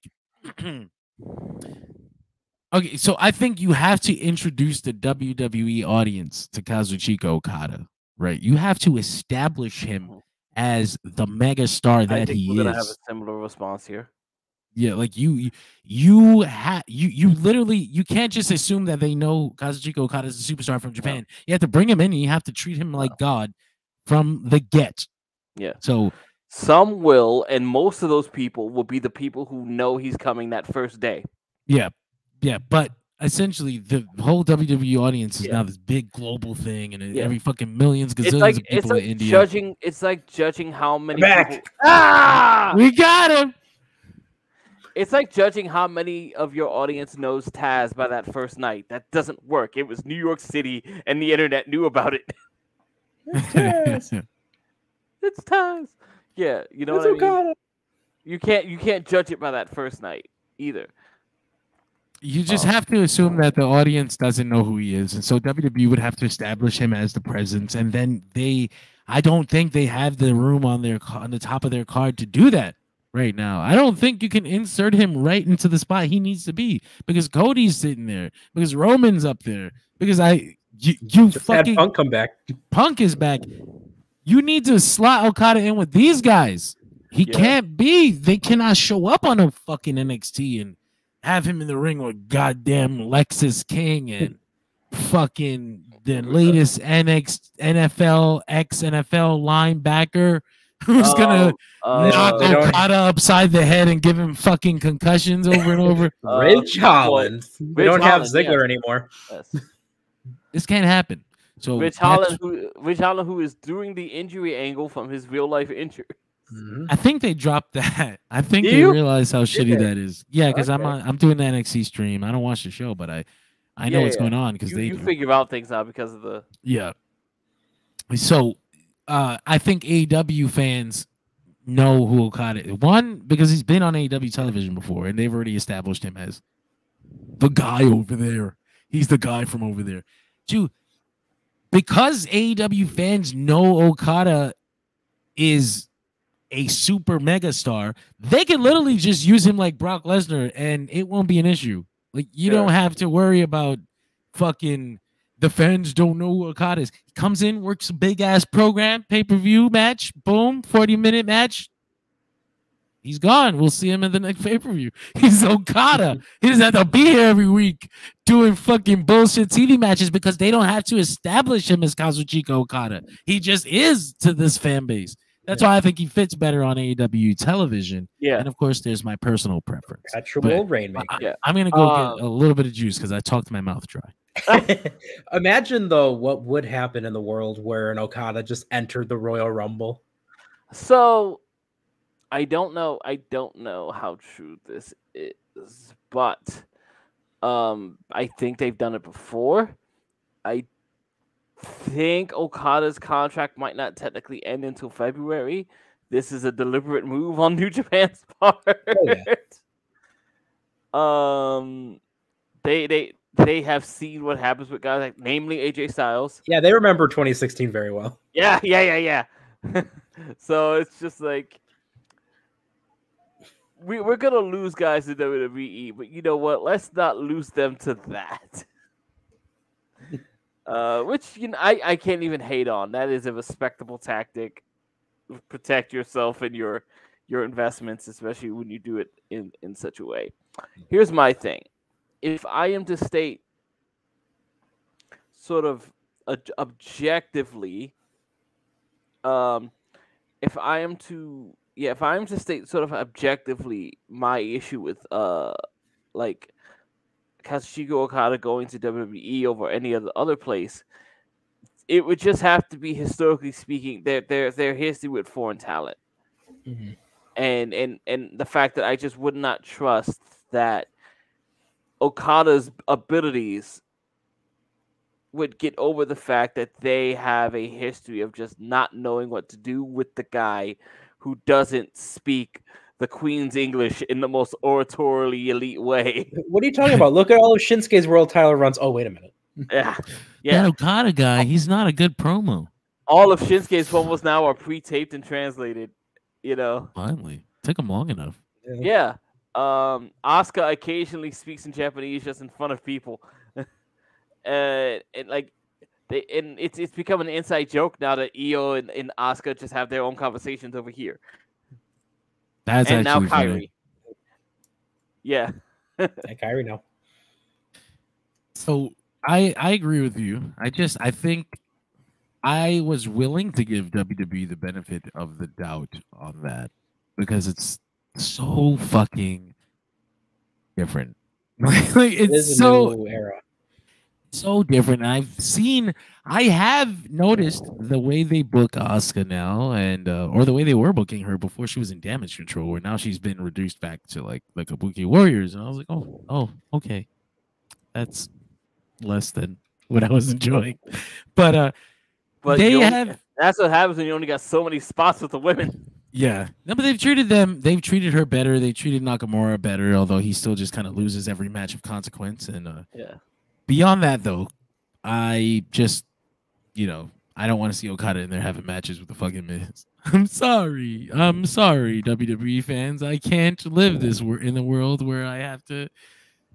okay, so I think you have to introduce the WWE audience to Kazuchika Okada, right? You have to establish him as the mega star that he is. We're gonna have a similar response here. Yeah, like you literally you can't just assume that they know Kazuchika Okada is a superstar from Japan. Yeah. You have to bring him in and you have to treat him like God from the get. Yeah. So some will, and most of those people will be the people who know he's coming that first day. Yeah. Yeah, but essentially the whole WWE audience is now this big global thing, and every fucking millions, gazillions of people in India. It's like judging how many people. We got him. It's like judging how many of your audience knows Taz by that first night. That doesn't work. It was New York City, and the internet knew about it. It's Taz. It's Taz. Yeah, you know what I mean? You can't judge it by that first night either. You just have to assume that the audience doesn't know who he is, and so WWE would have to establish him as the presence, and then I don't think they have the room on the top of their card to do that right now. I don't think you can insert him right into the spot he needs to be, because Cody's sitting there, because Roman's up there, because you fucking Punk come back. Punk is back. You need to slot Okada in with these guys. He can't be. They cannot show up on a fucking NXT and have him in the ring with goddamn Lexus King and fucking the latest NFL ex-NFL linebacker who's gonna knock Okada upside the head and give him fucking concussions over and over. Ridge Holland. We don't have Ziggler anymore. Yes. This can't happen. So Ridge Holland, who is doing the injury angle from his real life injury. I think they dropped that. I think they realized how shitty that is. Yeah, because I'm doing the NXT stream. I don't watch the show, but I know what's going on because you figure out things now because of the So I think AEW fans know who Okada is. One, because he's been on AEW television before, and they've already established him as the guy over there. He's the guy from over there. Two, because AEW fans know Okada is a super mega star, they can literally just use him like Brock Lesnar and it won't be an issue. Like you don't have to worry about fucking the fans don't know who Okada is. He comes in, works a big ass program, pay-per-view match, boom, 40-minute match. He's gone. We'll see him in the next pay-per-view. He's Okada. He doesn't have to be here every week doing fucking bullshit TV matches because they don't have to establish him as Kazuchika Okada. He just is to this fan base. That's why I think he fits better on AEW television. Yeah. And of course, there's my personal preference. Perpetual Rainmaker. I'm going to go get a little bit of juice because I talked my mouth dry. Imagine, though, what would happen in the world where an Okada just entered the Royal Rumble. So, I don't know how true this is, but I think they've done it before. I think Okada's contract might not technically end until February. This is a deliberate move on New Japan's part. They have seen what happens with guys like, namely AJ Styles. Yeah, they remember 2016 very well. Yeah. So it's just like we're gonna lose guys in WWE, but you know what? Let's not lose them to that. Which I can't even hate on. That is a respectable tactic. Protect yourself and your investments, especially when you do it in such a way. Here's my thing. If I am to state sort of objectively, if I am to state sort of objectively my issue with like Kazuchika Okada going to WWE over any other place, it would just have to be, historically speaking, their history with foreign talent, and the fact that I just would not trust that Okada's abilities would get over the fact that they have a history of just not knowing what to do with the guy who doesn't speak the Queen's English in the most oratorially elite way. What are you talking about? Look at all of Shinsuke's world title runs. Oh, wait a minute. Yeah. That Okada guy, he's not a good promo. All of Shinsuke's promos now are pre-taped and translated, Finally. Took him long enough. Yeah. Asuka occasionally speaks in Japanese just in front of people. And it's become an inside joke now that Io and Asuka just have their own conversations over here. That's and actually now Kyrie. funny. Yeah. And Kyrie now. So I agree with you. I think I was willing to give WWE the benefit of the doubt on that because it's so fucking different. It's so new era. So different. I have noticed the way they book Asuka now, and or the way they were booking her before she was in Damage Control, where now she's been reduced back to like Kabuki Warriors, and I was like, oh, okay, that's less than what I was enjoying, but that's what happens when you only got so many spots with the women. Yeah, no, but they've treated her better. They treated Nakamura better, although he still just kind of loses every match of consequence, and Beyond that, though, I just, I don't want to see Okada in there having matches with the fucking Miz. I'm sorry, WWE fans. I can't live in the world where I have to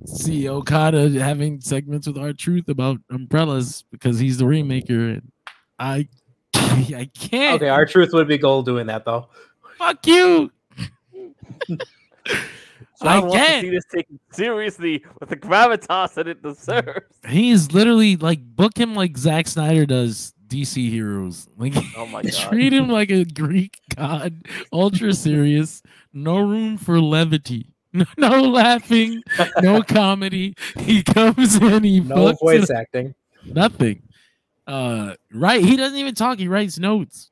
see Okada having segments with R-Truth about umbrellas because he's the Rainmaker. And I can't. Okay, R-Truth would be gold doing that, though. Fuck you. So I want to see this taken seriously with the gravitas that it deserves. He's literally book him like Zack Snyder does DC heroes. Oh my God. Treat him like a Greek god, ultra serious, no room for levity, no laughing, no comedy. He comes in, no voice acting, nothing. Right? He doesn't even talk. He writes notes.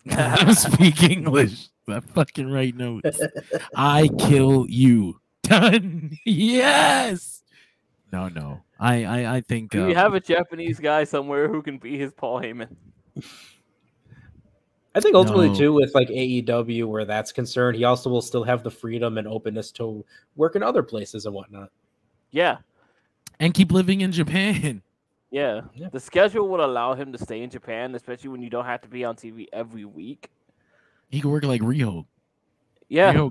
I don't speak English. I fucking write notes. I kill you. Done. Yes. No. I think we have a Japanese guy somewhere who can be his Paul Heyman. I think ultimately too, with AEW where that's concerned, he also will still have the freedom and openness to work in other places and whatnot. Yeah. And keep living in Japan. Yeah. The schedule would allow him to stay in Japan, especially when you don't have to be on TV every week. He could work like Riho. Yeah. Riho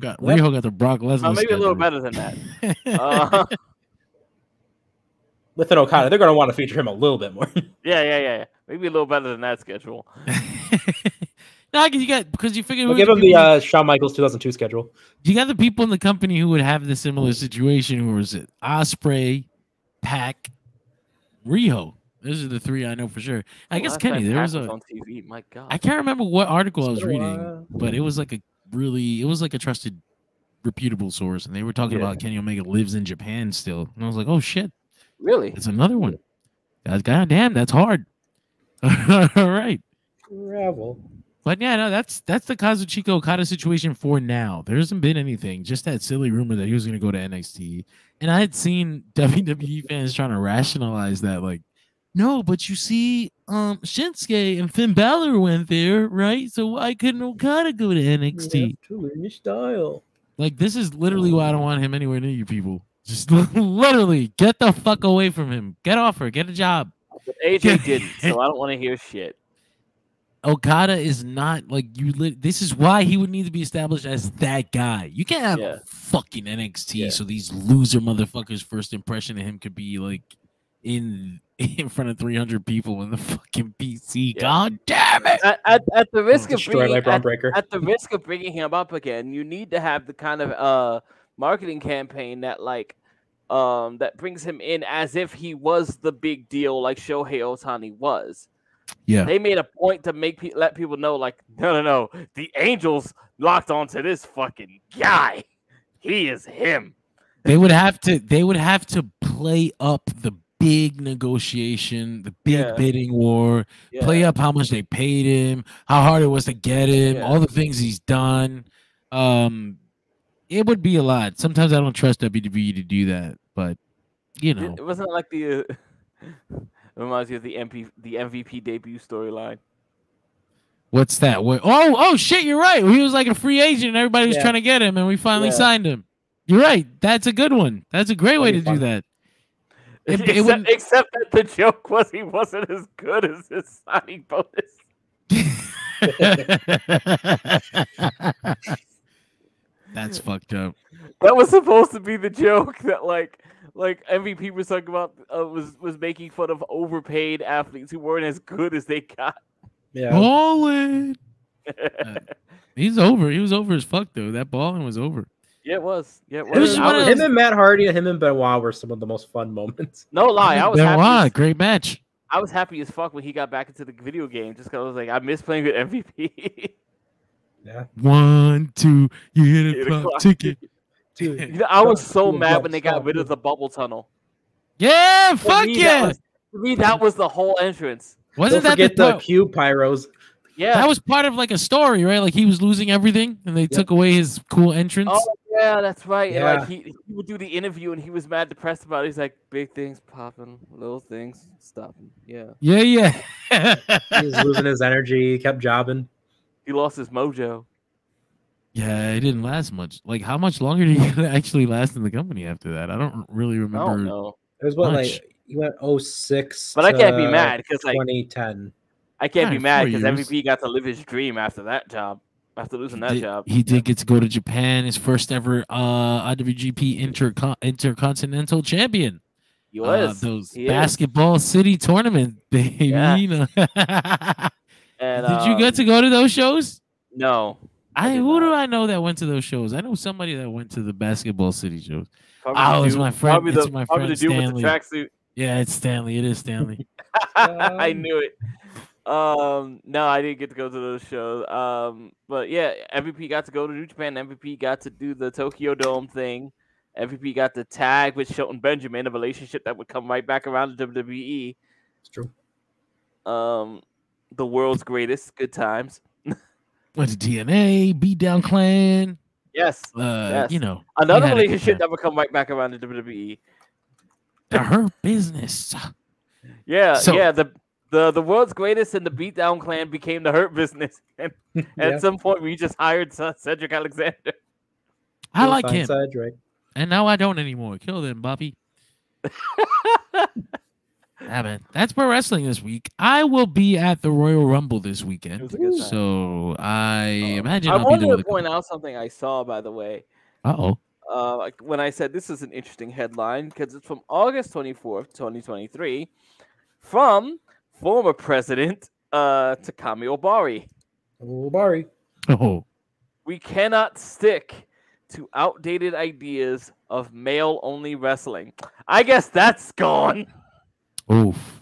got the Brock Lesnar. Maybe a little better than that. With an Okada, they're going to want to feature him a little bit more. Yeah. Maybe a little better than that schedule. No, you got because you figured. We'll give him the Shawn Michaels 2002 schedule. You got the people in the company who would have the similar situation. Who was it? Ospreay, Pac, Riho. Those are the three I know for sure. I guess Kenny. There was on TV. My God, I can't remember what article I was reading, but it was like a trusted, reputable source, and they were talking about Kenny Omega lives in Japan still, and I was like, oh shit, really? It's another one. God damn, that's hard. All right. Travel. But yeah, no, that's the Kazuchika Okada situation for now. There hasn't been anything. Just that silly rumor that he was going to go to NXT, and I had seen WWE fans trying to rationalize that, like, no, but you see, Shinsuke and Finn Balor went there, right? So why couldn't Okada go to NXT? To learn your style. Like, this is literally why I don't want him anywhere near you people. Just literally get the fuck away from him. Get off her. Get a job. But AJ didn't, so I don't want to hear shit. Okada is not like you. This is why he would need to be established as that guy. You can't have a fucking NXT, so these loser motherfuckers' first impression of him could be like in front of 300 people in the fucking PC. Yeah. God damn it! At the risk of bringing him up again, you need to have the kind of marketing campaign that that brings him in as if he was the big deal, like Shohei Ohtani was. Yeah, they made a point to let people know, like, no, the Angels locked onto this fucking guy. He is him. They would have to play up the big negotiation, the big bidding war, play up how much they paid him, how hard it was to get him, all the things he's done. It would be a lot. Sometimes I don't trust WWE to do that, but you know, it wasn't like the. It reminds me of the MVP debut storyline. What's that? Oh shit! You're right. He was like a free agent, and everybody was trying to get him, and we finally signed him. You're right. That's a good one. That's a great way to do that. Except that the joke was he wasn't as good as his signing bonus. That's fucked up. That was supposed to be the joke that like MVP was talking about was making fun of overpaid athletes who weren't as good as they got. Yeah. Balling. He's over. He was over as fuck though. That balling was over. Yeah, it was. Yeah, it was. Him and Matt Hardy and him and Benoit were some of the most fun moments. No lie, I was happy. Great match. I was happy as fuck when he got back into the video game, just because I was like, I miss playing with MVP. Yeah. 1, 2, you hit a clock ticket. I was so mad when they got rid of the bubble tunnel. Yeah, fuck yeah. For me, that was the whole entrance. Wasn't that the cube pyros? Yeah, that was part of like a story, right? Like he was losing everything, and they took away his cool entrance. Oh yeah, that's right. Yeah. And like he would do the interview, and he was mad depressed about it. He's like, big things popping, little things stopping. Yeah. Yeah. He was losing his energy. He kept jobbing. He lost his mojo. Yeah, it didn't last much. Like, how much longer did he actually last in the company after that? I don't really remember. No, it was what, like, he went 06. But I can't be mad because like 2010. I can't be mad because MVP got to live his dream after that job. After losing that job, he did get to go to Japan. His first ever IWGP Intercontinental Champion. He was those Basketball City tournament, baby. Yeah. You know. And, did you get to go to those shows? No. Who do I know that went to those shows? I know somebody that went to the Basketball City shows. It's my friend. It's my friend the dude with the tracksuit. Yeah, it's Stanley. It is Stanley. I knew it. No, I didn't get to go to those shows. But yeah, MVP got to go to New Japan. MVP got to do the Tokyo Dome thing. MVP got to tag with Shelton Benjamin, a relationship that would come right back around to WWE. It's true. The world's greatest. Good times. Went to TNA, Beatdown Clan. Yes. You know, another relationship that would come right back around to WWE. Her business. Yeah, the world's greatest and the Beatdown Clan became the Hurt Business. And at some point, we just hired Cedric Alexander. I like him. And now I don't anymore. Kill them, Bobby. Yeah, man. That's pro wrestling this week. I will be at the Royal Rumble this weekend. So I imagine I wanted to point out something I saw, by the way. Like when I said this is an interesting headline, because it's from August 24th, 2023, from former President Takami Obari. Obari. Oh. We cannot stick to outdated ideas of male-only wrestling. I guess that's gone. Oof.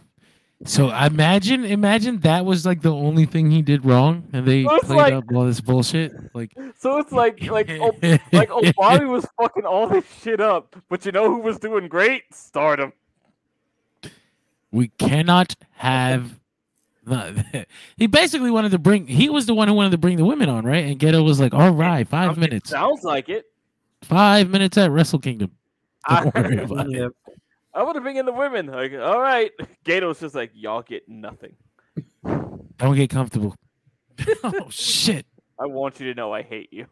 So imagine that was like the only thing he did wrong, and they played up all this bullshit. Like, so it's like Obari was fucking all this shit up, but you know who was doing great? Stardom. We cannot have. He basically wanted to bring. He was the one who wanted to bring the women on, right? And Gedo was like, "All right, 5 minutes." Sounds like it. 5 minutes at Wrestle Kingdom. Don't worry about it. I want to bring in the women. Like, all right. Gato's just like, y'all get nothing. Don't get comfortable. Oh shit! I want you to know I hate you,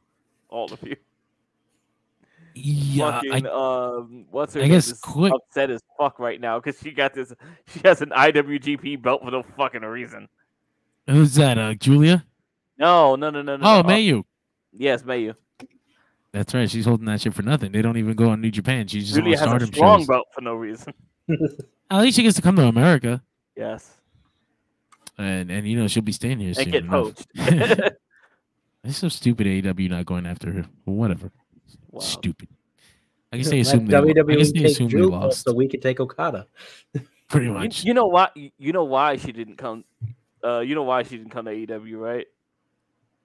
all of you. Yeah, fucking, what's her name? I guess quick. Upset as fuck right now because she got this. She has an IWGP belt for no fucking reason. Who's that? Julia? No. Oh, Mayu. Yes, Mayu. That's right. She's holding that shit for nothing. They don't even go on New Japan. She's just Julia has a strong belt for no reason. At least she gets to come to America. Yes. And you know she'll be staying here soon. And get poached. It's so stupid AEW not going after her. Well, whatever. Wow. Stupid. I guess they assume they lost, so we could take Okada. Pretty much. You know why? You know why she didn't come. You know why she didn't come to AEW, right?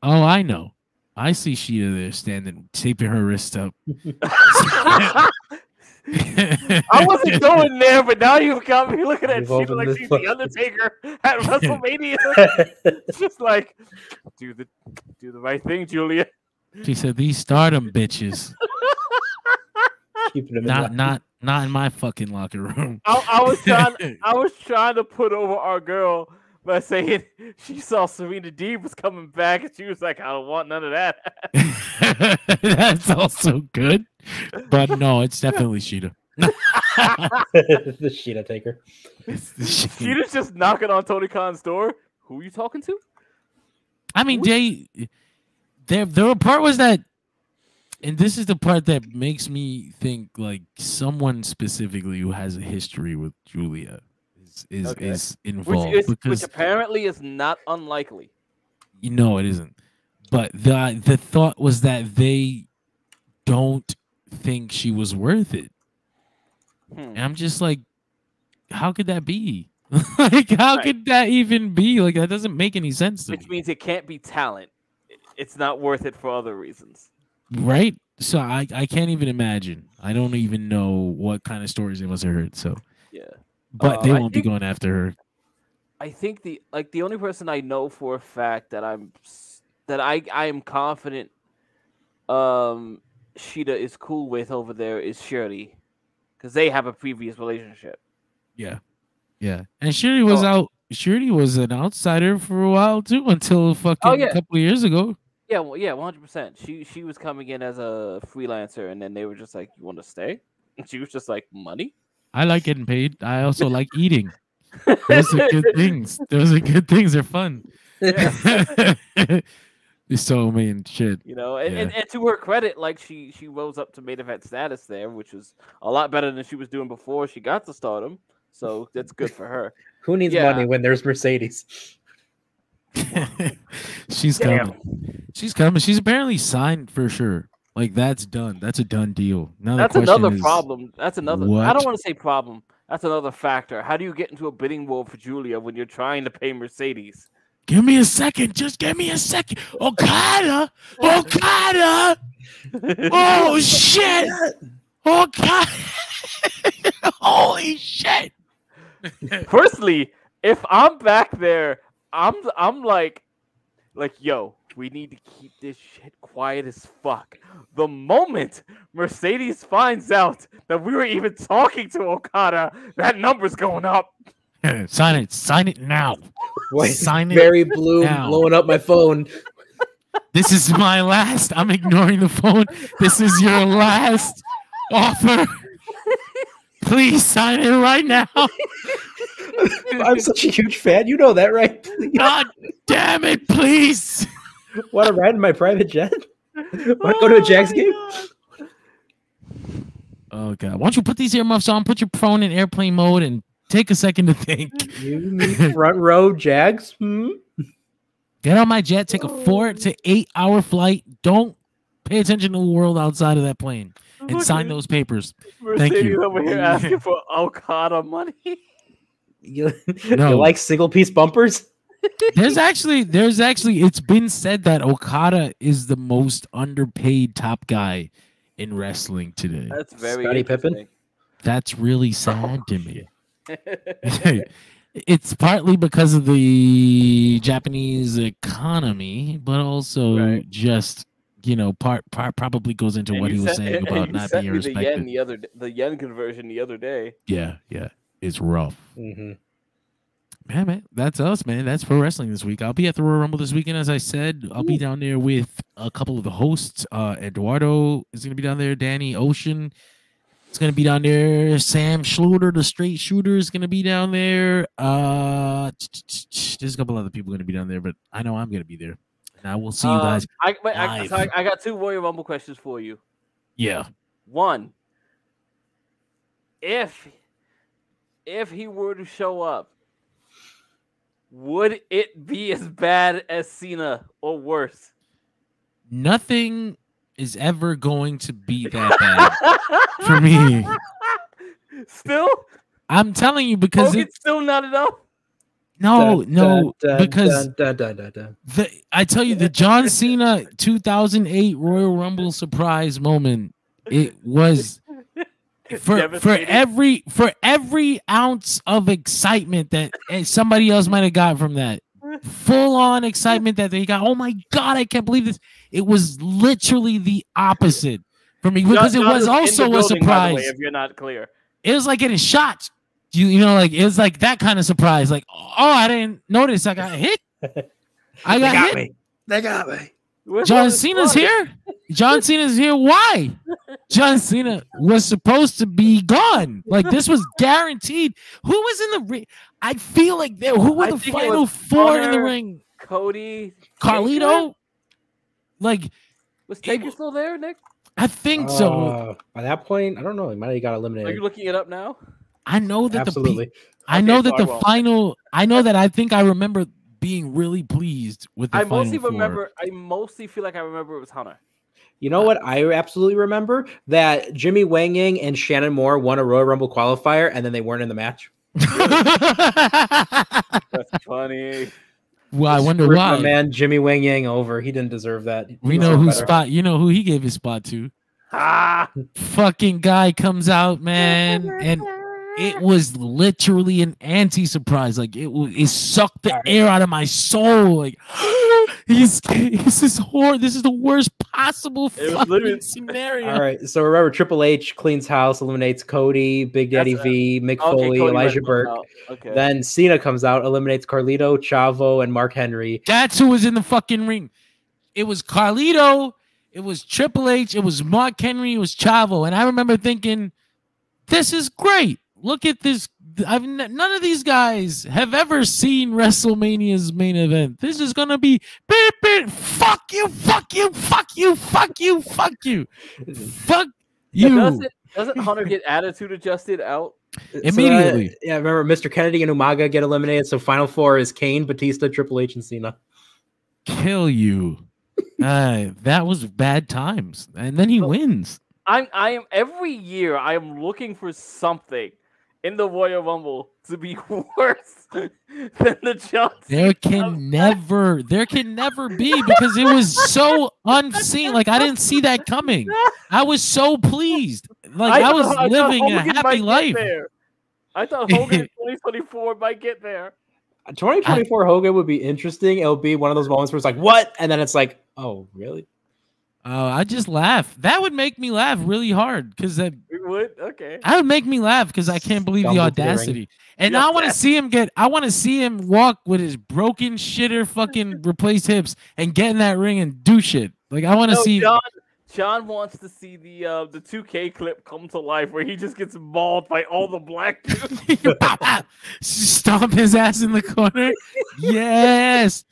Oh, I know. I see Sheeta there standing, taping her wrist up. I wasn't going there, but now you've got me looking at Sheeta like she's the Undertaker at WrestleMania. Just like, do the right thing, Julia. She said, "These Stardom bitches." Keeping them not in my fucking locker room. I was trying to put over our girl by saying she saw Serena Deeb was coming back, and she was like, "I don't want none of that." That's also good, but no, it's definitely Sheeta. The Sheeta taker. Sheeta's just knocking on Tony Khan's door. Who are you talking to? I mean, the part was that, and this is the part that makes me think like someone specifically who has a history with Julia is involved, which apparently is not unlikely. No, it isn't. But the thought was that they don't think she was worth it. And I'm just like, how could that be? Like, how could that even be? Like, that doesn't make any sense to me. Which means it can't be talent. It's not worth it for other reasons. Right? So I can't even imagine. I don't even know what kind of stories they must have heard. So yeah. But they won't be going after her. I think the only person I know for a fact that I am confident Sheeta is cool with over there is Shirley, because they have a previous relationship. Yeah. And Shirley was out. Shirley was an outsider for a while too, until a couple of years ago. Yeah, 100%. She was coming in as a freelancer, and then they were just like, "You want to stay?" And she was just like, "Money." I like getting paid. I also like eating. Those are good things. They're fun. Yeah. So mean shit. You know, and to her credit, like she rose up to main event status there, which was a lot better than she was doing before she got to Stardom. So that's good for her. Who needs money when there's Mercedes? She's coming. She's apparently signed for sure. Like, that's done. That's a done deal. That's another problem. That's another. What? I don't want to say problem. That's another factor. How do you get into a bidding war for Julia when you're trying to pay Mercedes? Give me a second. Just give me a second. Okada. Oh shit. Okada. Holy shit. Personally, if I'm back there, I'm like, yo, we need to keep this shit quiet as fuck. The moment Mercedes finds out that we were even talking to Okada, that number's going up. Sign it now. Wait, sign it. Very blue, now. Blowing up my phone. This is my last. I'm ignoring the phone. This is your last offer. Please sign it right now. I'm such a huge fan. You know that, right? Please. God damn it, please. Want to ride in my private jet? Want to go to a Jags game? Oh, God. Why don't you put these earmuffs on, put your phone in airplane mode, and take a second to think. You mean front row Jags? Get on my jet, take a 4 to 8 hour flight. Don't pay attention to the world outside of that plane and sign those papers. Thank you. Over here asking for Okada money. You like single piece bumpers? There's actually it's been said that Okada is the most underpaid top guy in wrestling today. That's very Scottie Pippen. That's really sad to me. It's partly because of the Japanese economy, but also just part probably goes into what he was saying about not being respected. The yen conversion the other day. Yeah, it's rough. Mm-hmm. Man, that's us, man. That's pro wrestling this week. I'll be at the Royal Rumble this weekend, as I said. I'll be down there with a couple of the hosts. Eduardo is going to be down there. Danny Ocean is going to be down there. Sam Schluter, the straight shooter, is going to be down there. There's a couple other people going to be down there, but I know I'm going to be there. And I will see you guys. I got 2 Royal Rumble questions for you. Yeah. One, if he were to show up, would it be as bad as Cena or worse? Nothing is ever going to be that bad for me. Still? I'm telling you, because it's still not enough. No, because I tell you, the John Cena 2008 Royal Rumble surprise moment, it was for every ounce of excitement that somebody else might have got from that, full on excitement that they got. Oh my God, I can't believe this. It was literally the opposite for me, because it was also a surprise. Way, if you're not clear, it was like getting shot. You know, like it was like that kind of surprise. Like, oh, I didn't notice I got hit. I got hit. They got me. John Cena's here. John Cena's here. Why? John Cena was supposed to be gone. Like, this was guaranteed. Who was in the ring? I feel like who were the final 4 in the ring? Cody, Carlito. Like, was Taker still there, Nick? I think so. By that point, I don't know. He might have got eliminated. Are you looking it up now? I know that absolutely. I know that the final. I know that I think I remember being really pleased with the final 4. I mostly feel like I remember it was Hunter. You know what? I absolutely remember that Jimmy Wang Yang and Shannon Moore won a Royal Rumble qualifier, and then they weren't in the match. That's funny. Well, I wonder why. My man, Jimmy Wang Yang over. He didn't deserve that. We know whose spot. You know who he gave his spot to. Fucking guy comes out, man, and it was literally an anti-surprise. Like, it sucked the air out of my soul. Like, this is horrible. This is the worst possible fucking scenario. All right, so remember, Triple H cleans house, eliminates Cody, Big Daddy V, Mick Foley, Elijah Burke. Okay. Then Cena comes out, eliminates Carlito, Chavo, and Mark Henry. That's who was in the fucking ring. It was Carlito, it was Triple H, it was Mark Henry, it was Chavo. And I remember thinking, this is great. Look at this. None of these guys have ever seen WrestleMania's main event. This is going to be beep, beep, fuck you, fuck you, fuck you, fuck you, fuck you. Fuck you. Doesn't Hunter get attitude adjusted out? Immediately. So remember, Mr. Kennedy and Umaga get eliminated. So final 4 is Kane, Batista, Triple H, and Cena. Kill you. That was bad times. And then he wins. I am every year I am looking for something in the Royal Rumble to be worse than the Johnson. There can never be, because it was so unseen. Like, I didn't see that coming. I was so pleased. Like, I was living a happy life. I thought Hogan in 2024 might get there. 2024 Hogan would be interesting. It'll be one of those moments where it's like, what? And then it's like, oh, really? I just laugh. That would make me laugh really hard, because that would. Okay. That would make me laugh, because I can't believe the audacity. And I want to see him I want to see him walk with his broken shitter fucking replaced hips and get in that ring and do shit. Like, I want to see. John wants to see the 2K clip come to life, where he just gets mauled by all the black dudes. Stomp his ass in the corner. Yes.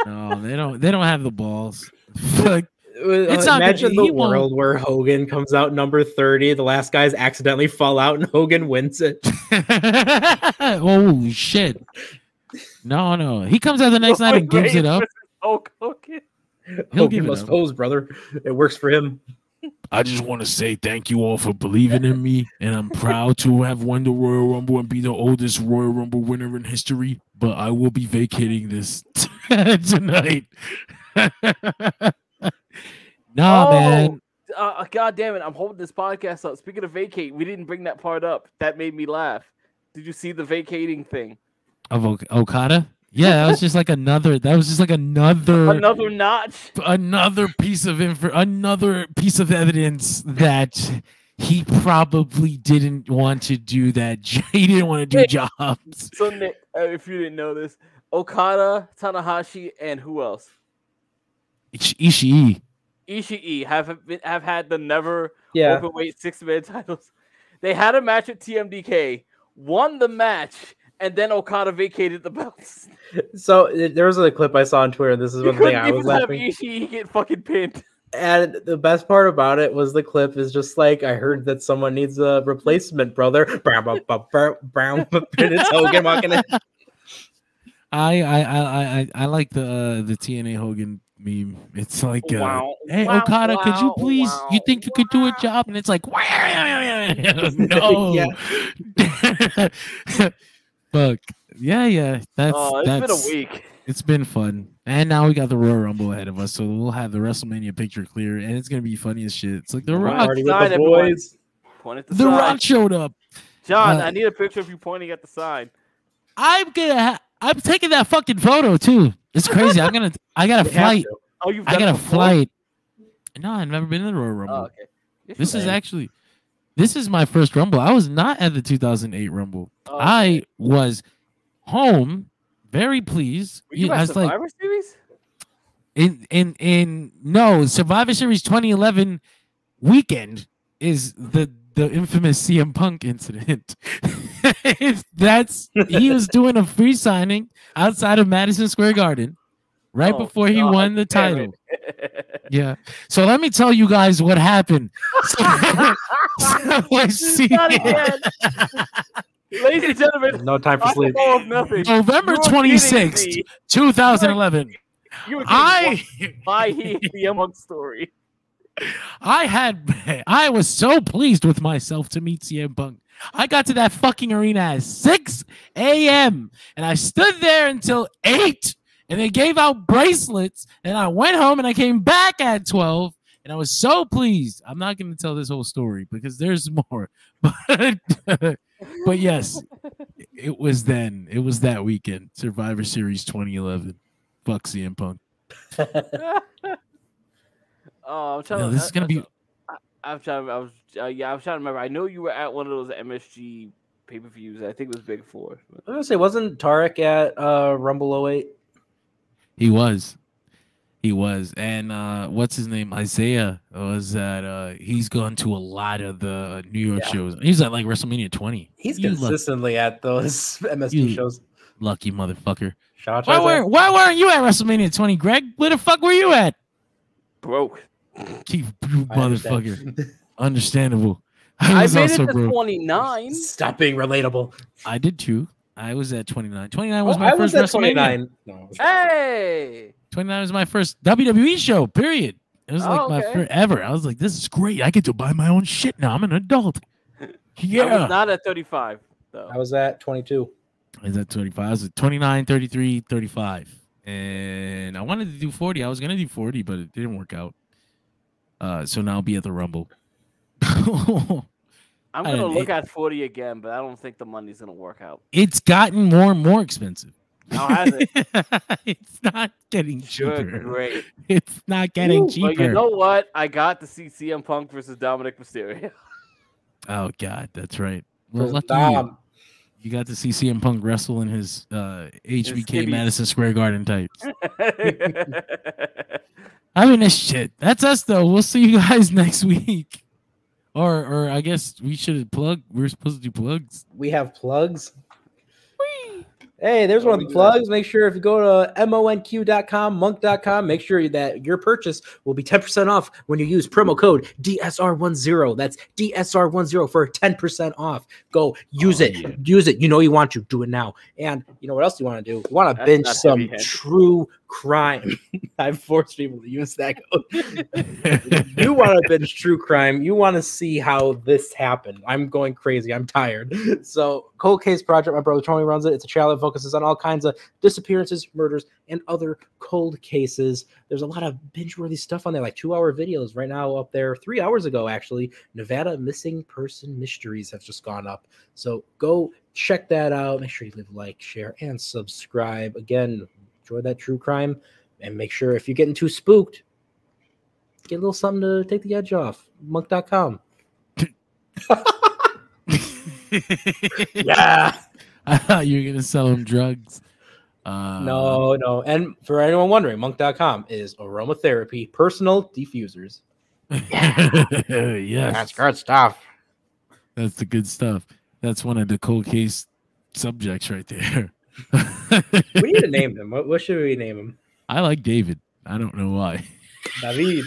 No, they don't have the balls. Like, it's imagine the world where Hogan comes out number 30, the last guys accidentally fall out, and Hogan wins it. Holy shit. No. He comes out the next night and gives it up. Hulk Hogan. Hogan must pose, brother. It works for him. I just want to say thank you all for believing in me, and I'm proud to have won the Royal Rumble and be the oldest Royal Rumble winner in history. But I will be vacating this tonight. Man. God damn it! I'm holding this podcast up. Speaking of vacate, we didn't bring that part up. That made me laugh. Did you see the vacating thing of Okada? Yeah, that was just like another. Another notch. Another piece of evidence that he probably didn't want to do that. He didn't want to do jobs. So Nick, if you didn't know this, Okada, Tanahashi, and who else? Ishii have had the never openweight 6-man titles. They had a match at TMDK, won the match, and then Okada vacated the belts. So there was a clip I saw on Twitter. This is one thing I was laughing. Ishii get fucking pinned. And the best part about it was the clip is just like, I heard that someone needs a replacement, brother. Brown, it's Hogan walking in. I like the TNA Hogan meme. It's like, hey, Okada, could you please? You think you could do a job? And it's like, no. Fuck. Yeah. It's been a week. It's been fun. And now we got the Royal Rumble ahead of us, so we'll have the WrestleMania picture clear, and it's gonna be funny as shit. It's like the Rock. The boys. The Rock showed up. John, I need a picture of you pointing at the sign. I'm taking that fucking photo too. It's crazy. I got a flight. Oh, you've I got a flight. No, I've never been in the Royal Rumble. Oh, okay. This is my first Rumble. I was not at the 2008 Rumble. Oh, okay. I was home, very pleased. Were you at Survivor Series? No, Survivor Series 2011 weekend is the infamous CM Punk incident. He was doing a free signing outside of Madison Square Garden right before he won the title. Yeah. So let me tell you guys what happened. Ladies and gentlemen, no time for sleep. November 26th, 2011. My CM Punk story. I was so pleased with myself to meet CM Punk. I got to that fucking arena at 6 a.m. and I stood there until 8, and they gave out bracelets, and I went home and I came back at 12, and I was so pleased. I'm not going to tell this whole story because there's more, but yes, it was then. It was that weekend, Survivor Series 2011. Fuck CM Punk. I'm trying. This is gonna be. I'm trying to remember. I know you were at one of those MSG pay-per-views. I think it was Big Four. I was gonna say, wasn't Tarek at Rumble 08? He was, and what's his name? Isaiah was at. He's gone to a lot of the New York shows. He's at like WrestleMania 20. He's consistently at those MSG shows. Lucky motherfucker. Why weren't you at WrestleMania 20, Greg? Where the fuck were you at? Broke. You motherfucker. Understandable. I made it to 29. Stop being relatable. I did too. I was at 29. 29 was my first WrestleMania. 29. Hey! 29 was my first WWE show, period. It was like my first ever. I was like, this is great. I get to buy my own shit now. I'm an adult. Yeah. I was not at 35, though. I was at 22. I was at 25. I was at 29, 33, 35. And I wanted to do 40. I was going to do 40, but it didn't work out. So now I'll be at the Rumble. I'm going to look at 40 again, but I don't think the money's going to work out. It's gotten more and more expensive. How has it? It's not getting cheaper. Good, great. It's not getting cheaper. But you know what? I got to see CM Punk versus Dominic Mysterio. Oh, God, that's right. Well, lucky you. You got to see CM Punk wrestle in his HBK Madison Square Garden tights. I mean, that's shit. That's us, though. We'll see you guys next week. Or I guess we should plug. We're supposed to do plugs. We have plugs. Whee! Hey, there's one of the plugs. Make sure if you go to monq.com, monk.com, make sure that your purchase will be 10% off when you use promo code DSR10. That's DSR10 for 10% off. Go use it. Yeah. Use it. You know you want to. Do it now. And you know what else you want to do? You want to binge some true crime. I've forced people to use that code. You want to binge true crime. You want to see how this happened. I'm going crazy. I'm tired. So Cold Case Project, my brother Tony runs it. It's a channel that focuses on all kinds of disappearances, murders, and other cold cases. There's a lot of binge-worthy stuff on there, like 2-hour videos right now up there. 3 hours ago, actually, Nevada missing person mysteries have just gone up. So go check that out. Make sure you leave a like, share, and subscribe. Again, enjoy that true crime, and make sure if you're getting too spooked, get a little something to take the edge off. Monk.com. Yeah. I thought you were going to sell him drugs. No. And for anyone wondering, monk.com is aromatherapy personal diffusers. Yes. That's good stuff. That's the good stuff. That's one of the cold case subjects right there. We need to name him. What should we name him? I like David. I don't know why. David.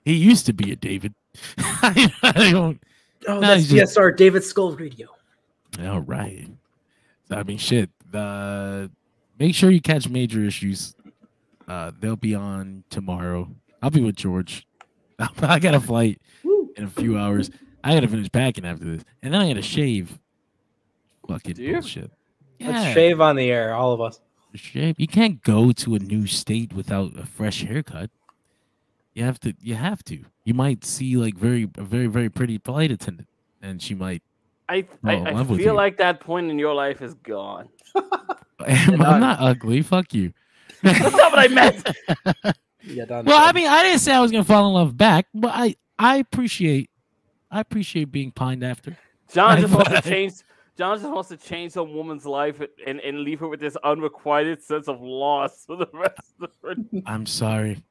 He used to be a David. I don't. Oh, that's DSR David Skull Radio. All right. I mean, shit. Make sure you catch Major Issues. They'll be on tomorrow. I'll be with George. I got a flight in a few hours. I got to finish packing after this, and then I got to shave. Fucking bullshit. Yeah. Let's shave on the air, all of us. Shave. You can't go to a new state without a fresh haircut. You have to. You might see like a very, very pretty flight attendant, and she might. I feel like that point in your life is gone. I'm not ugly. Fuck you. That's not what I meant. Well, I mean, I didn't say I was gonna fall in love back, but I appreciate being pined after. John just wants to change some woman's life and leave her with this unrequited sense of loss for the rest of her. I'm sorry.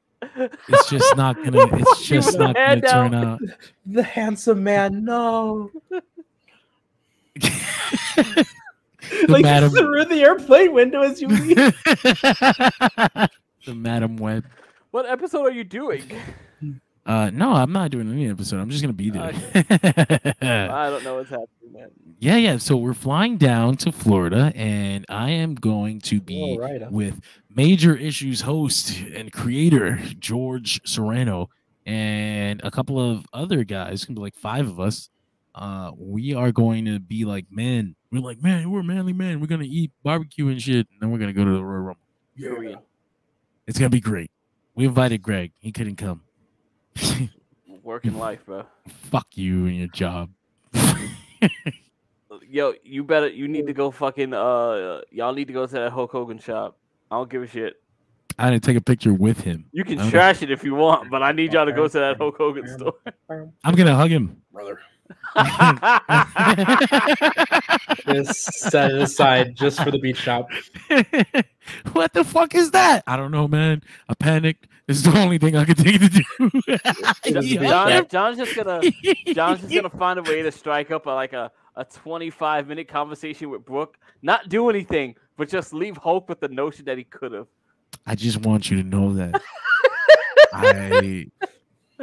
It's just not gonna turn out. The handsome man, no. Like madam, through the airplane window as you leave. The Madam Web. What episode are you doing? No, I'm not doing any episode. I'm just gonna be there. I don't know what's happening, man. Yeah. So we're flying down to Florida, and I am going to be with Major Issues host and creator George Serrano and a couple of other guys. It's gonna be like 5 of us. We are going to be like men. We're like, man, we're manly men. We're gonna eat barbecue and shit, and then we're gonna go to the Royal Rumble. Yeah. It's gonna be great. We invited Greg. He couldn't come. Working life, bro. Fuck you and your job. Yo, you need to go fucking y'all need to go to that Hulk Hogan shop. I don't give a shit. I didn't take a picture with him. You can trash it if you want, but I need y'all to go to that Hulk Hogan store. I'm gonna hug him, brother. Just set it aside just for the beach shop. What the fuck is that? I don't know, man. I panicked. This is the only thing I could think to do. John's just gonna find a way to strike up a 25-minute conversation with Brooke. Not do anything, but just leave Hulk with the notion that he could have. I just want you to know that I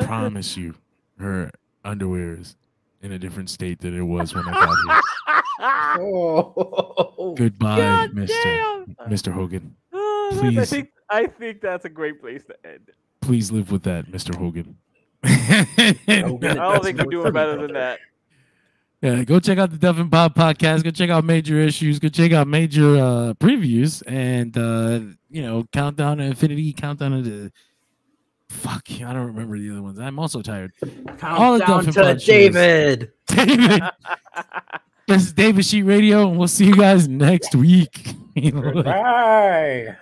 promise you her underwear is in a different state than it was when I got here. Oh, goodbye, Mr. Hogan. Please. I think that's a great place to end. Please live with that, Mr. Hogan. I don't think you're doing better than that. Yeah, go check out the Duff and Bob podcast. Go check out Major Issues. Go check out Major Previews. And, Countdown to Infinity, Countdown to... Fuck, I don't remember the other ones. I'm also tired. Countdown to David. David. This is David Sheet Radio, and we'll see you guys next week. Bye.